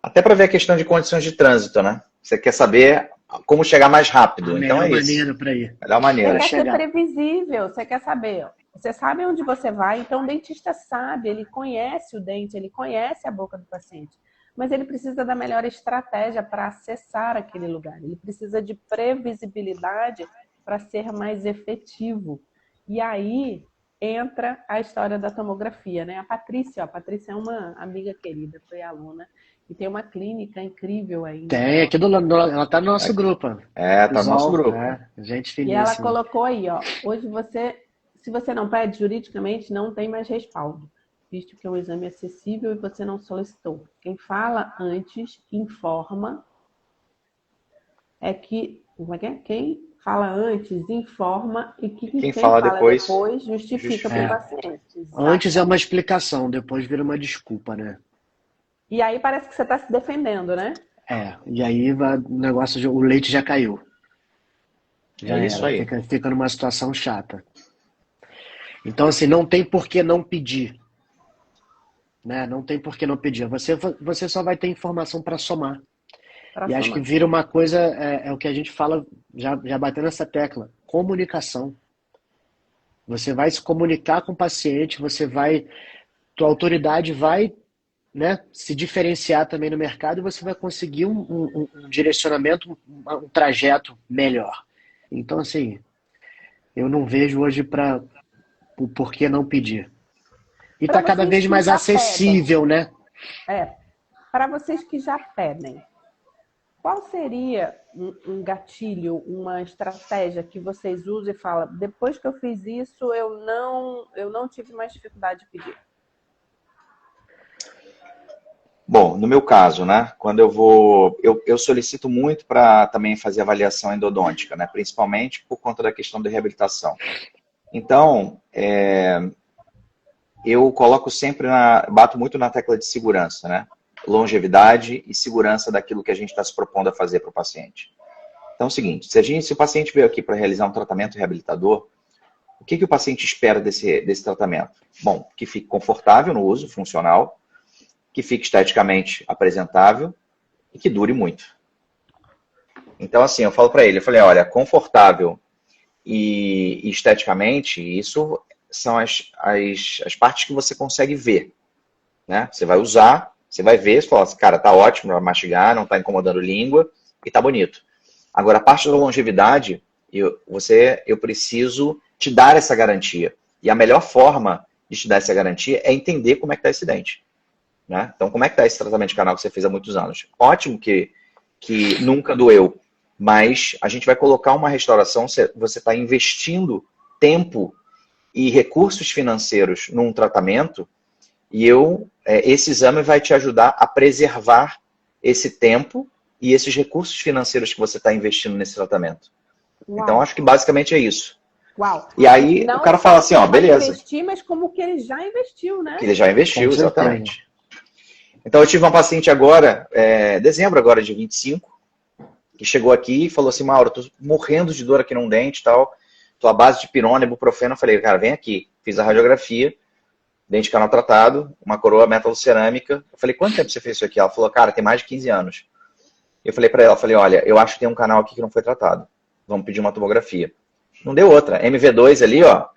Até para ver a questão de condições de trânsito, né? Você quer saber como chegar mais A rápido. Então melhor é isso. maneira para ir. Melhor Você Para maneira. quer ser chegar. previsível, você quer saber. Você sabe onde você vai, então o dentista sabe, ele conhece o dente, ele conhece a boca do paciente. Mas ele precisa da melhor estratégia para acessar aquele lugar. Ele precisa de previsibilidade para ser mais efetivo. E aí entra a história da tomografia, né? A Patrícia é uma amiga querida, foi aluna, e tem uma clínica incrível aí em Tem, Niterói. aqui ela tá no nosso grupo. Tá no nosso Isol, grupo. gente E ela finíssima. colocou aí, ó, hoje se você não pede juridicamente, não tem mais respaldo, visto que é um exame acessível e você não solicitou. Quem fala antes informa como é que é? Quem fala antes informa e Quem quem fala fala depois, depois justifica para o É, justifica. paciente. antes é uma Exatamente. explicação, depois vira uma desculpa, né? E aí parece que você está se defendendo, né? E aí o negócio, o leite já caiu. É Já isso era. aí. Fica numa situação chata. Então, assim, não tem por que não pedir. Né? Não tem por que não pedir. Você só vai ter informação para somar. Para E acho que somar. vira uma coisa, é o que a gente fala, já batendo nessa tecla, comunicação. Você vai se comunicar com o paciente, tua autoridade vai, né, se diferenciar também no mercado e você vai conseguir um direcionamento, um trajeto melhor. Então, assim, eu não vejo hoje o porquê não pedir. E Para está cada vocês vez que mais já pedem, acessível, né? para vocês que já pedem, qual seria um gatilho, uma estratégia que vocês usam e falam, depois que eu fiz isso, eu não tive mais dificuldade de pedir? Bom, no meu caso, né, quando eu vou, eu solicito muito para também fazer avaliação endodôntica, né, principalmente por conta da questão da reabilitação. Então, eu coloco sempre bato muito na tecla de segurança, né, longevidade e segurança daquilo que a gente está se propondo a fazer para o paciente. Então é o seguinte, se o paciente veio aqui para realizar um tratamento reabilitador, o que o paciente espera desse tratamento? Bom, que fique confortável no uso, funcional, que fique esteticamente apresentável e que dure muito. Então, assim, eu falo para ele, eu falei, olha, confortável e esteticamente, isso são as partes que você consegue ver, né? Você vai usar, você vai ver, você fala assim, cara, tá ótimo, vai mastigar, não tá incomodando língua e tá bonito. Agora, a parte da longevidade, eu preciso te dar essa garantia. E a melhor forma de te dar essa garantia é entender como é que tá esse dente. Né? Então, como é que está esse tratamento de canal que você fez há muitos anos? Ótimo que nunca doeu, mas a gente vai colocar uma restauração, você está investindo tempo e recursos financeiros num tratamento, e esse exame vai te ajudar a preservar esse tempo e esses recursos financeiros que você está investindo nesse tratamento. Uau. Então, acho que basicamente é isso. Uau. E aí, o cara fala assim, ó, beleza. Investir, mas como que ele já investiu, né? Que ele já investiu, exatamente. Então, eu tive uma paciente agora, dezembro agora de 25, que chegou aqui e falou assim, Mauro, tô morrendo de dor aqui num dente e tal, tô à base de pirona, ibuprofeno. Eu falei, cara, vem aqui. Fiz a radiografia, dente canal tratado, uma coroa metalocerâmica. Eu falei, quanto tempo você fez isso aqui? Ela falou, cara, tem mais de 15 anos. Eu falei pra ela, olha, eu acho que tem um canal aqui que não foi tratado. Vamos pedir uma tomografia. Não deu outra. MV2 ali, ó,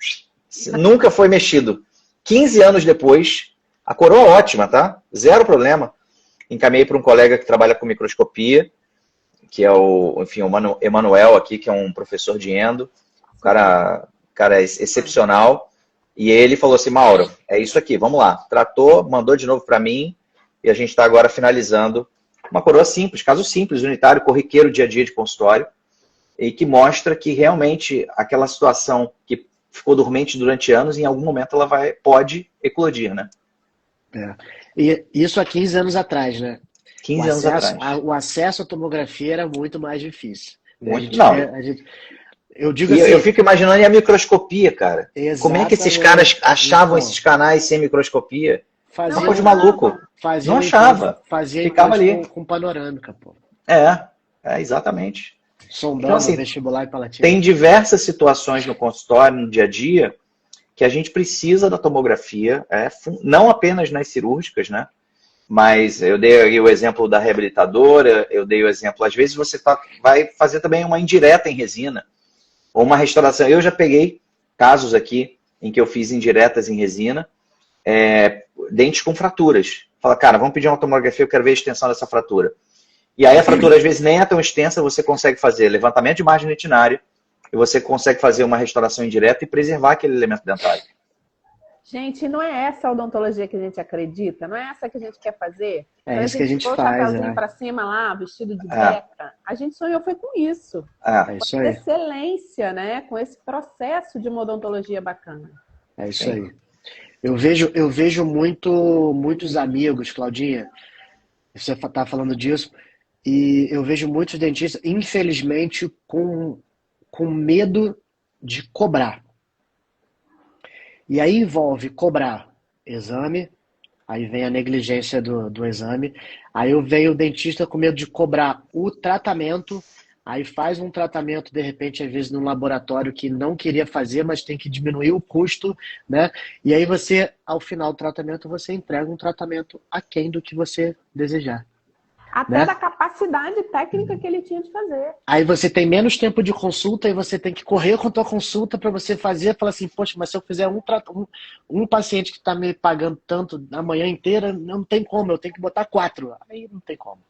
nunca foi mexido. 15 anos depois, a coroa ótima, tá? Zero problema. Encaminhei para um colega que trabalha com microscopia, que é o Emanuel aqui, que é um professor de endo. O cara é excepcional. E ele falou assim, Mauro, é isso aqui, vamos lá. Tratou, mandou de novo para mim e a gente está agora finalizando uma coroa simples, caso simples, unitário, corriqueiro, dia a dia de consultório, e que mostra que realmente aquela situação que ficou dormente durante anos, em algum momento ela pode eclodir, né? E isso há 15 anos atrás, né? 15 anos atrás. O acesso à tomografia era muito mais difícil. Eu digo assim, eu fico imaginando a microscopia, cara. Como é que esses caras achavam esses canais sem microscopia? Uma coisa de maluco. Não achava. Ficava ali. Com panorâmica, pô. Exatamente. Sondando então, assim, vestibular e palatina. Tem diversas situações no consultório, no dia a dia, que a gente precisa da tomografia, não apenas nas cirúrgicas, né? Mas eu dei aí o exemplo da reabilitadora, eu dei o exemplo, às vezes você vai fazer também uma indireta em resina, ou uma restauração. Eu já peguei casos aqui em que eu fiz indiretas em resina, dentes com fraturas. Fala, cara, vamos pedir uma tomografia, eu quero ver a extensão dessa fratura. E aí a fratura às vezes nem é tão extensa, você consegue fazer levantamento de margem retinária e você consegue fazer uma restauração indireta e preservar aquele elemento dentário. Gente, não é essa a odontologia que a gente acredita? Não é essa que a gente quer fazer? É isso que a gente faz, chapéuzinho pra cima lá, vestido de beca. A gente sonhou foi com isso. É isso aí. Com excelência, né? Com esse processo de uma odontologia bacana. É isso aí. Eu vejo muitos amigos, Claudinha, você está falando disso, e eu vejo muitos dentistas, infelizmente, com medo de cobrar. E aí envolve cobrar exame, aí vem a negligência do exame, aí vem o dentista com medo de cobrar o tratamento, aí faz um tratamento, de repente, às vezes, num laboratório que não queria fazer, mas tem que diminuir o custo, né? E aí você, ao final do tratamento, você entrega um tratamento aquém do que você desejar. Até né? da capacidade técnica que ele tinha de fazer. Aí você tem menos tempo de consulta e você tem que correr com a tua consulta para você fazer, falar assim, poxa, mas se eu fizer um paciente que está me pagando tanto a manhã inteira, não tem como, eu tenho que botar 4. Aí não tem como.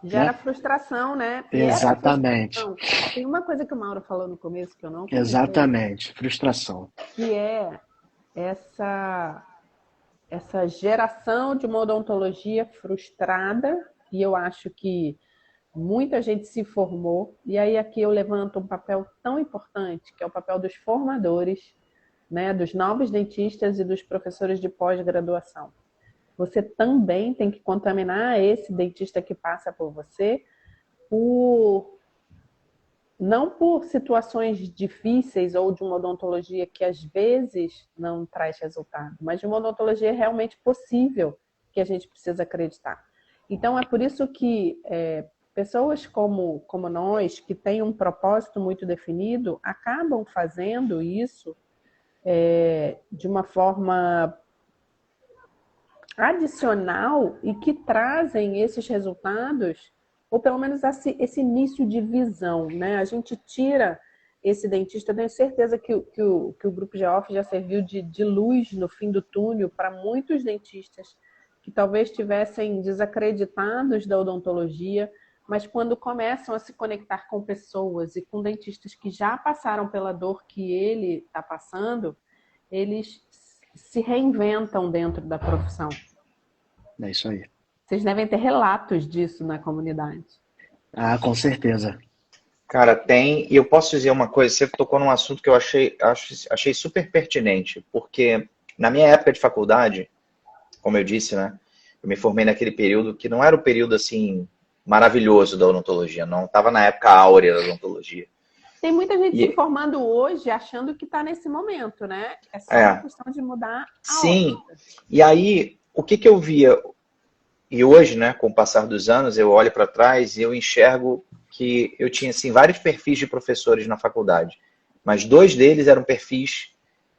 Gera frustração, né? Exatamente. Frustração. Tem uma coisa que o Mauro falou no começo que eu não comentei. Exatamente, frustração. Que é essa geração de uma odontologia frustrada, e eu acho que muita gente se formou, e aí aqui eu levanto um papel tão importante, que é o papel dos formadores, né, dos novos dentistas e dos professores de pós-graduação. você também tem que contaminar esse dentista que passa por você por não por situações difíceis ou de uma odontologia que às vezes não traz resultado, mas de uma odontologia realmente possível que a gente precisa acreditar. Então é por isso que pessoas como nós, que têm um propósito muito definido, acabam fazendo isso de uma forma adicional e que trazem esses resultados, ou pelo menos esse início de visão, né? A gente tira esse dentista, eu tenho certeza que o Grupo Geoff já serviu de luz no fim do túnel para muitos dentistas que talvez estivessem desacreditados da odontologia, mas quando começam a se conectar com pessoas e com dentistas que já passaram pela dor que ele está passando, eles se reinventam dentro da profissão. É isso aí. Vocês devem ter relatos disso na comunidade. Ah, com certeza. Cara, tem, e eu posso dizer uma coisa, você tocou num assunto que eu achei super pertinente, porque na minha época de faculdade, como eu disse, né, eu me formei naquele período que não era o período, assim, maravilhoso da odontologia, não estava na época áurea da odontologia. Tem muita gente se formando hoje achando que está nesse momento, né? É só uma questão de mudar a Sim, ótica. E aí, o que eu via, e hoje, né, com o passar dos anos, eu olho para trás e eu enxergo que eu tinha, assim, vários perfis de professores na faculdade, mas 2 deles eram perfis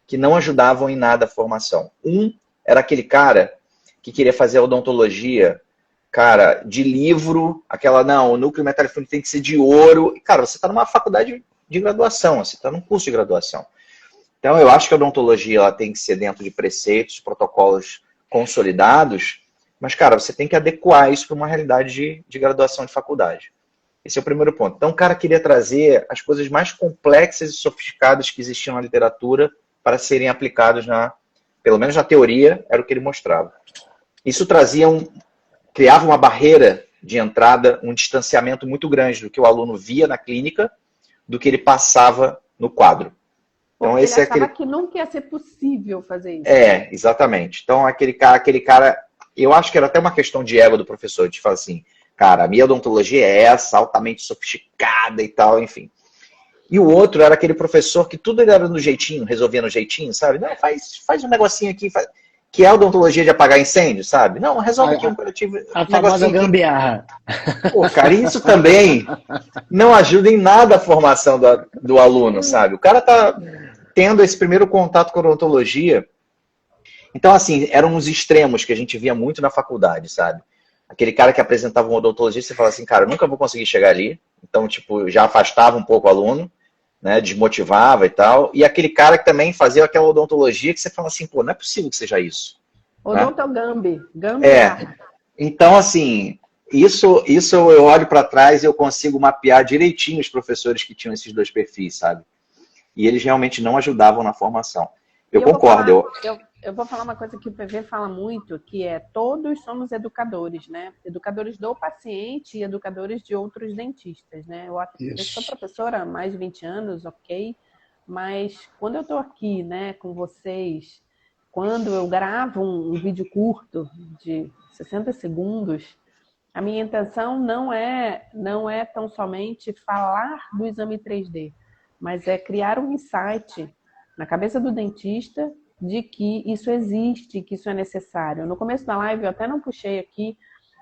que não ajudavam em nada a formação. Um era aquele cara que queria fazer odontologia, cara, de livro, não, o núcleo metalifônico tem que ser de ouro. E, cara, você está numa faculdade de graduação, você está num curso de graduação. Então, eu acho que a odontologia ela tem que ser dentro de preceitos, protocolos consolidados, mas, cara, você tem que adequar isso para uma realidade de graduação de faculdade. Esse é o primeiro ponto. Então, o cara queria trazer as coisas mais complexas e sofisticadas que existiam na literatura para serem aplicadas pelo menos na teoria, era o que ele mostrava. Isso criava uma barreira de entrada, um distanciamento muito grande do que o aluno via na clínica, do que ele passava no quadro. Então, ele achava que nunca ia ser possível fazer isso. Exatamente. Então, aquele cara, eu acho que era até uma questão de ego do professor, de falar assim, cara, a minha odontologia é essa, altamente sofisticada e tal, enfim. E o outro era aquele professor que tudo era no jeitinho, resolvia no jeitinho, sabe? Não, faz um negocinho aqui, que é a odontologia de apagar incêndio, sabe? Não, resolve aqui um curativo. A famosa gambiarra. Pô, cara, isso também não ajuda em nada a formação do aluno, sabe? O cara tá tendo esse primeiro contato com a odontologia. Então, assim, eram uns extremos que a gente via muito na faculdade, sabe? Aquele cara que apresentava um odontologista e falava assim, cara, eu nunca vou conseguir chegar ali. Então, tipo, já afastava um pouco o aluno, né? Desmotivava e tal. E aquele cara que também fazia aquela odontologia que você fala assim, pô, não é possível que seja isso. Odontogambi. Então, assim, isso eu olho para trás e eu consigo mapear direitinho os professores que tinham esses 2 perfis, sabe? E eles realmente não ajudavam na formação. Eu concordo. Eu vou falar uma coisa que o PV fala muito, que é todos somos educadores, né? Educadores do paciente e educadores de outros dentistas, né? Eu sou professora há mais de 20 anos, ok, mas quando eu estou aqui, né, com vocês, quando eu gravo um vídeo curto de 60 segundos, a minha intenção não é tão somente falar do exame 3D, mas é criar um insight na cabeça do dentista de que isso existe, que isso é necessário. No começo da live, eu até não puxei aqui,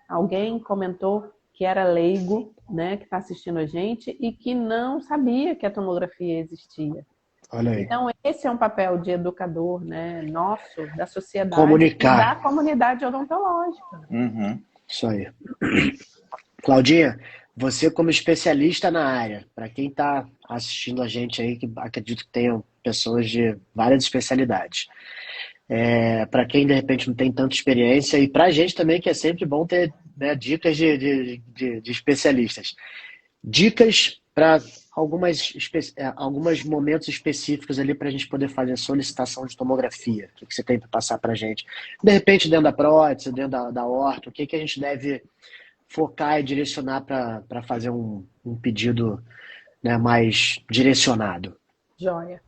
alguém comentou que era leigo, né, que está assistindo a gente, e que não sabia que a tomografia existia. Olha aí. Então, esse é um papel de educador, né, nosso, da sociedade, comunicar. E da comunidade odontológica. Uhum. Isso aí. Claudinha, você como especialista na área, para quem está assistindo a gente aí, que acredito que tenham pessoas de várias especialidades, para quem de repente não tem tanta experiência, e para a gente também, que é sempre bom ter, né, dicas de especialistas. Dicas para alguns momentos específicos ali para a gente poder fazer solicitação de tomografia. O que você tem para passar para a gente? De repente, dentro da prótese, dentro da horta, o que a gente deve focar e direcionar para fazer um pedido, né, mais direcionado? Joia.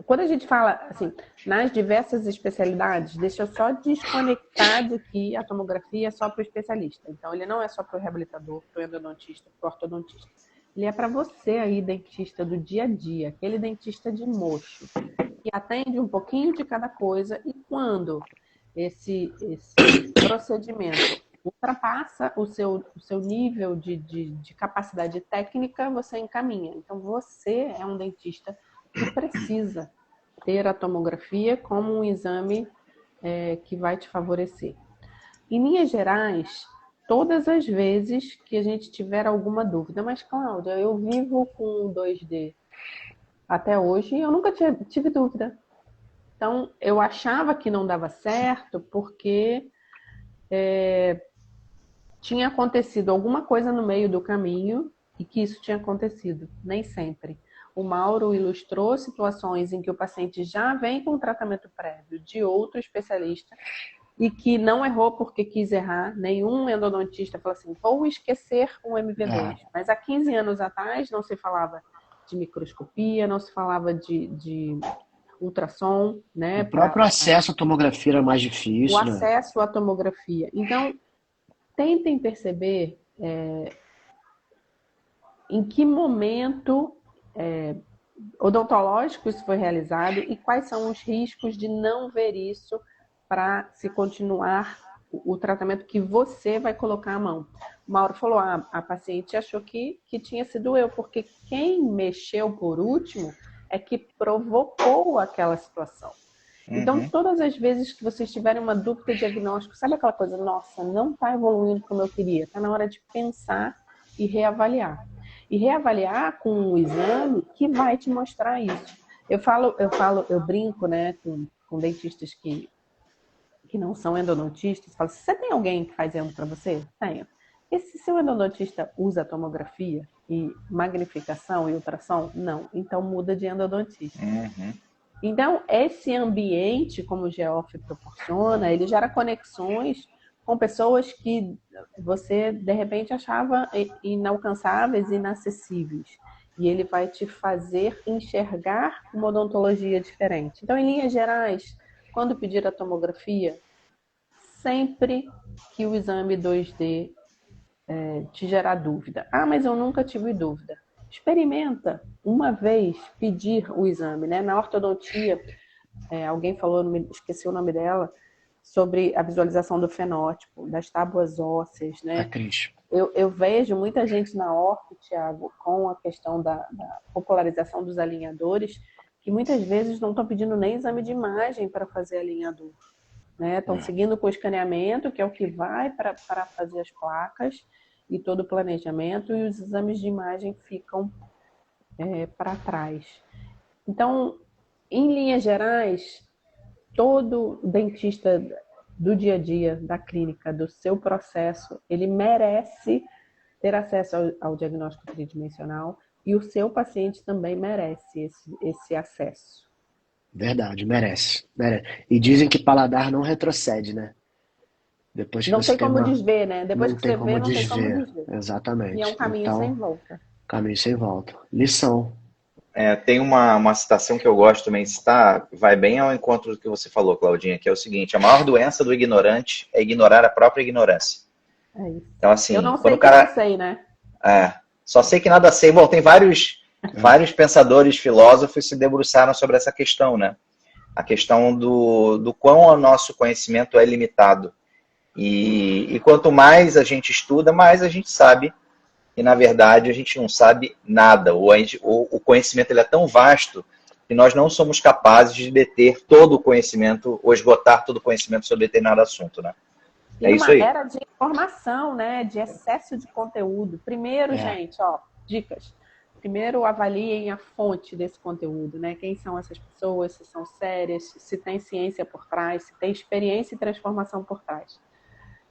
quando a gente fala, assim, nas diversas especialidades, deixa eu só desconectar de que a tomografia é só para o especialista. Então, ele não é só para o reabilitador, para o endodontista, para o ortodontista. Ele é para você aí, dentista do dia a dia, aquele dentista de mocho, que atende um pouquinho de cada coisa e quando esse procedimento ultrapassa o seu nível de capacidade técnica, você encaminha. Então, você é um dentista que precisa ter a tomografia como um exame que vai te favorecer. Em linhas gerais, todas as vezes que a gente tiver alguma dúvida, mas Cláudia, eu vivo com 2D até hoje e eu nunca tive dúvida. Então, eu achava que não dava certo porque tinha acontecido alguma coisa no meio do caminho e que isso tinha acontecido. Nem sempre. O Mauro ilustrou situações em que o paciente já vem com um tratamento prévio de outro especialista e que não errou porque quis errar. Nenhum endodontista falou assim, vou esquecer um MV2. Mas há 15 anos atrás não se falava de microscopia, não se falava de ultrassom, né? O próprio acesso à tomografia era mais difícil, o acesso à tomografia. Então, tentem perceber em que momento odontológico isso foi realizado e quais são os riscos de não ver isso para se continuar o tratamento que você vai colocar à mão. O Mauro falou, a paciente achou que tinha sido eu, porque quem mexeu por último é que provocou aquela situação. Então, todas as vezes que vocês tiverem uma dúvida diagnóstica, sabe aquela coisa, nossa, não está evoluindo como eu queria, está na hora de pensar e reavaliar. E reavaliar com um exame que vai te mostrar isso. Eu brinco, né, com dentistas que não são endodontistas, falo, você tem alguém que faz endo para você? Tenho. E se seu endodontista usa tomografia e magnificação e ultrassom? Não. Então muda de endodontista. Então, esse ambiente, como o GEOF proporciona, ele gera conexões com pessoas que você, de repente, achava inalcançáveis, inacessíveis. E ele vai te fazer enxergar uma odontologia diferente. Então, em linhas gerais, quando pedir a tomografia, sempre que o exame 2D te gerar dúvida. Ah, mas eu nunca tive dúvida. Experimenta uma vez pedir o exame, né? Na ortodontia, alguém falou, esqueci o nome dela, sobre a visualização do fenótipo, das tábuas ósseas, né? Eu vejo muita gente na orto, Thiago, com a questão da popularização dos alinhadores, que muitas vezes não estão pedindo nem exame de imagem para fazer alinhador. Estão seguindo com o escaneamento, que é o que vai para fazer as placas e todo o planejamento, e os exames de imagem ficam para trás. Então, em linhas gerais, todo dentista do dia a dia, da clínica, do seu processo, ele merece ter acesso ao diagnóstico tridimensional e o seu paciente também merece esse acesso. Verdade, merece. E dizem que paladar não retrocede, né? Depois que não você tem como desver, né? Depois que você vê, não tem como desver. Exatamente. E é um caminho sem volta. Caminho sem volta. Lição. Tem uma citação que eu gosto também de citar, vai bem ao encontro do que você falou, Claudinha, que é o seguinte, a maior doença do ignorante é ignorar a própria ignorância. É isso. Então, assim, eu não quando sei o cara... que eu sei, né? Só sei que nada sei. Bom, tem vários pensadores, filósofos se debruçaram sobre essa questão, né? A questão do quão o nosso conhecimento é limitado. E quanto mais a gente estuda, mais a gente sabe. E, na verdade, a gente não sabe nada. O conhecimento ele é tão vasto que nós não somos capazes de deter todo o conhecimento ou esgotar todo o conhecimento sobre determinado assunto, né? É isso aí. Era de informação, né? De excesso de conteúdo. Primeiro, gente, dicas. Primeiro, avaliem a fonte desse conteúdo, né? Quem são essas pessoas, se são sérias, se tem ciência por trás, se tem experiência e transformação por trás.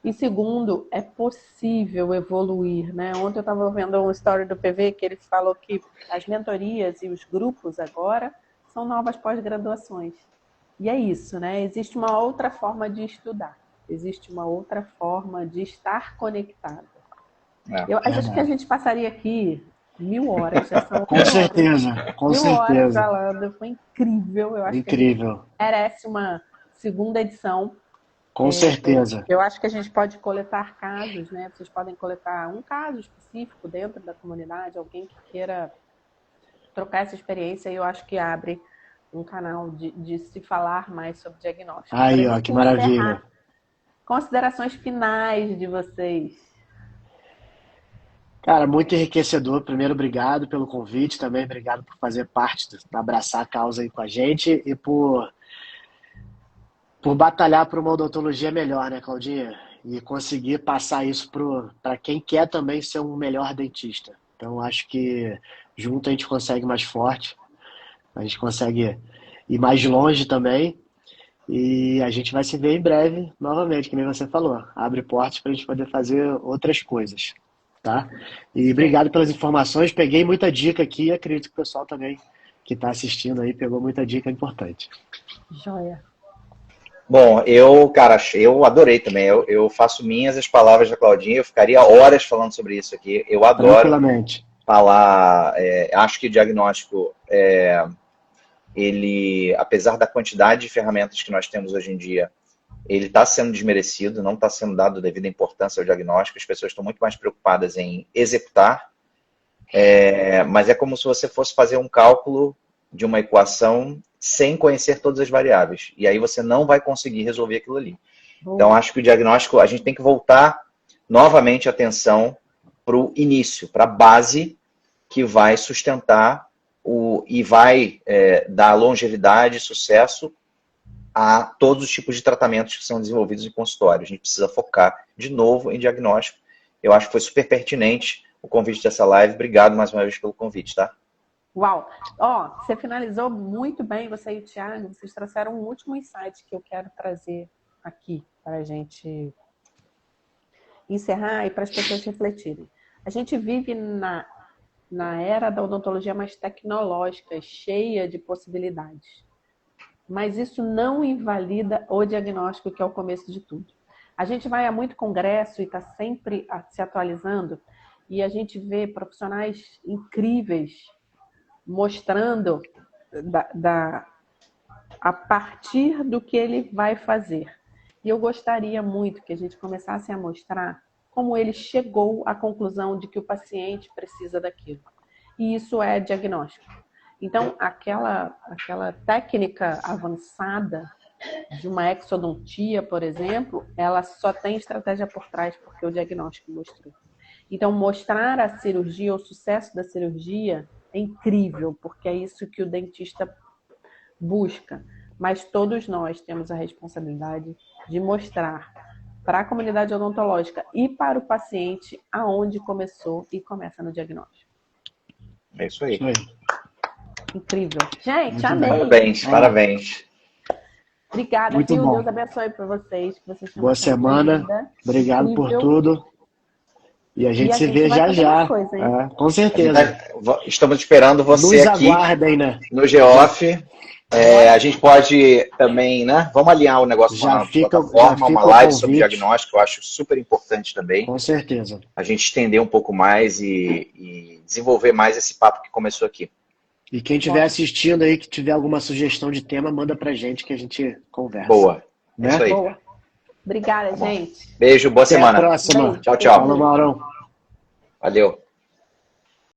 E segundo, é possível evoluir, né? Ontem eu estava vendo uma story do PV que ele falou que as mentorias e os grupos agora são novas pós-graduações. E é isso, né? Existe uma outra forma de estudar. Existe uma outra forma de estar conectado. Eu acho que a gente passaria aqui 1000 horas, já são Com 1000 horas. certeza, com 1000 horas certeza. falando, foi incrível. Eu acho que Incrível. merece uma segunda edição. Com certeza. Eu acho que a gente pode coletar casos, né? Vocês podem coletar um caso específico dentro da comunidade, alguém que queira trocar essa experiência, e eu acho que abre um canal de se falar mais sobre diagnóstico. Aí, Pra ó, gente que maravilha. encerrar, considerações finais de vocês. Cara, muito enriquecedor. Primeiro, obrigado pelo convite também. Obrigado por fazer parte, abraçar a causa aí com a gente e por batalhar por uma odontologia melhor, né, Claudinha? E conseguir passar isso para quem quer também ser um melhor dentista. Então, acho que junto a gente consegue mais forte, a gente consegue ir mais longe também. E a gente vai se ver em breve novamente, que nem você falou. Abre portas para a gente poder fazer outras coisas, tá? E obrigado pelas informações. Peguei muita dica aqui e acredito que o pessoal também que está assistindo aí pegou muita dica importante. Joia. Bom, cara, eu adorei também. Eu faço minhas as palavras da Claudinha. Eu ficaria horas falando sobre isso aqui. Eu adoro Tranquilamente. falar. Acho que o diagnóstico, ele, apesar da quantidade de ferramentas que nós temos hoje em dia, ele está sendo desmerecido, não está sendo dado devida importância ao diagnóstico. As pessoas estão muito mais preocupadas em executar. Mas é como se você fosse fazer um cálculo de uma equação sem conhecer todas as variáveis. E aí você não vai conseguir resolver aquilo ali. Então, acho que o diagnóstico, a gente tem que voltar novamente a atenção para o início, para a base que vai sustentar e vai dar longevidade e sucesso a todos os tipos de tratamentos que são desenvolvidos em consultório. A gente precisa focar de novo em diagnóstico. Eu acho que foi super pertinente o convite dessa live. Obrigado mais uma vez pelo convite, tá? Uau! Você finalizou muito bem, você e o Thiago, vocês trouxeram um último insight que eu quero trazer aqui para a gente encerrar e para as pessoas refletirem. A gente vive na era da odontologia mais tecnológica, cheia de possibilidades. Mas isso não invalida o diagnóstico, que é o começo de tudo. A gente vai a muito congresso e está sempre se atualizando, e a gente vê profissionais incríveis mostrando a partir do que ele vai fazer. E eu gostaria muito que a gente começasse a mostrar como ele chegou à conclusão de que o paciente precisa daquilo. E isso é diagnóstico. Então, aquela técnica avançada de uma exodontia, por exemplo, ela só tem estratégia por trás porque o diagnóstico mostrou. Então, mostrar a cirurgia, o sucesso da cirurgia é incrível, porque é isso que o dentista busca. Mas todos nós temos a responsabilidade de mostrar para a comunidade odontológica e para o paciente aonde começou e começa no diagnóstico. É isso aí. Incrível. Gente, Muito amei. Parabéns, parabéns. Obrigada, Muito viu? bom. Deus abençoe para vocês. Que vocês tenham Boa uma semana. vida. Obrigado por Incrível. tudo. E a gente E a se gente vê vai já fazer já. mais coisa, hein? Com certeza. Estamos esperando você Nos aqui aguardem, né? no Geoff. A gente pode também, né? Vamos alinhar o negócio com Já uma fica plataforma, uma o live convite. sobre diagnóstico. Eu acho super importante também. Com certeza. A gente estender um pouco mais e desenvolver mais esse papo que começou aqui. E quem estiver assistindo aí, que tiver alguma sugestão de tema, manda pra gente que a gente conversa. Boa. Né? É isso aí. Boa. Obrigada, gente. Beijo, boa Até semana. a próxima. Beijo. Tchau, tchau. Falou, Maurão. Valeu.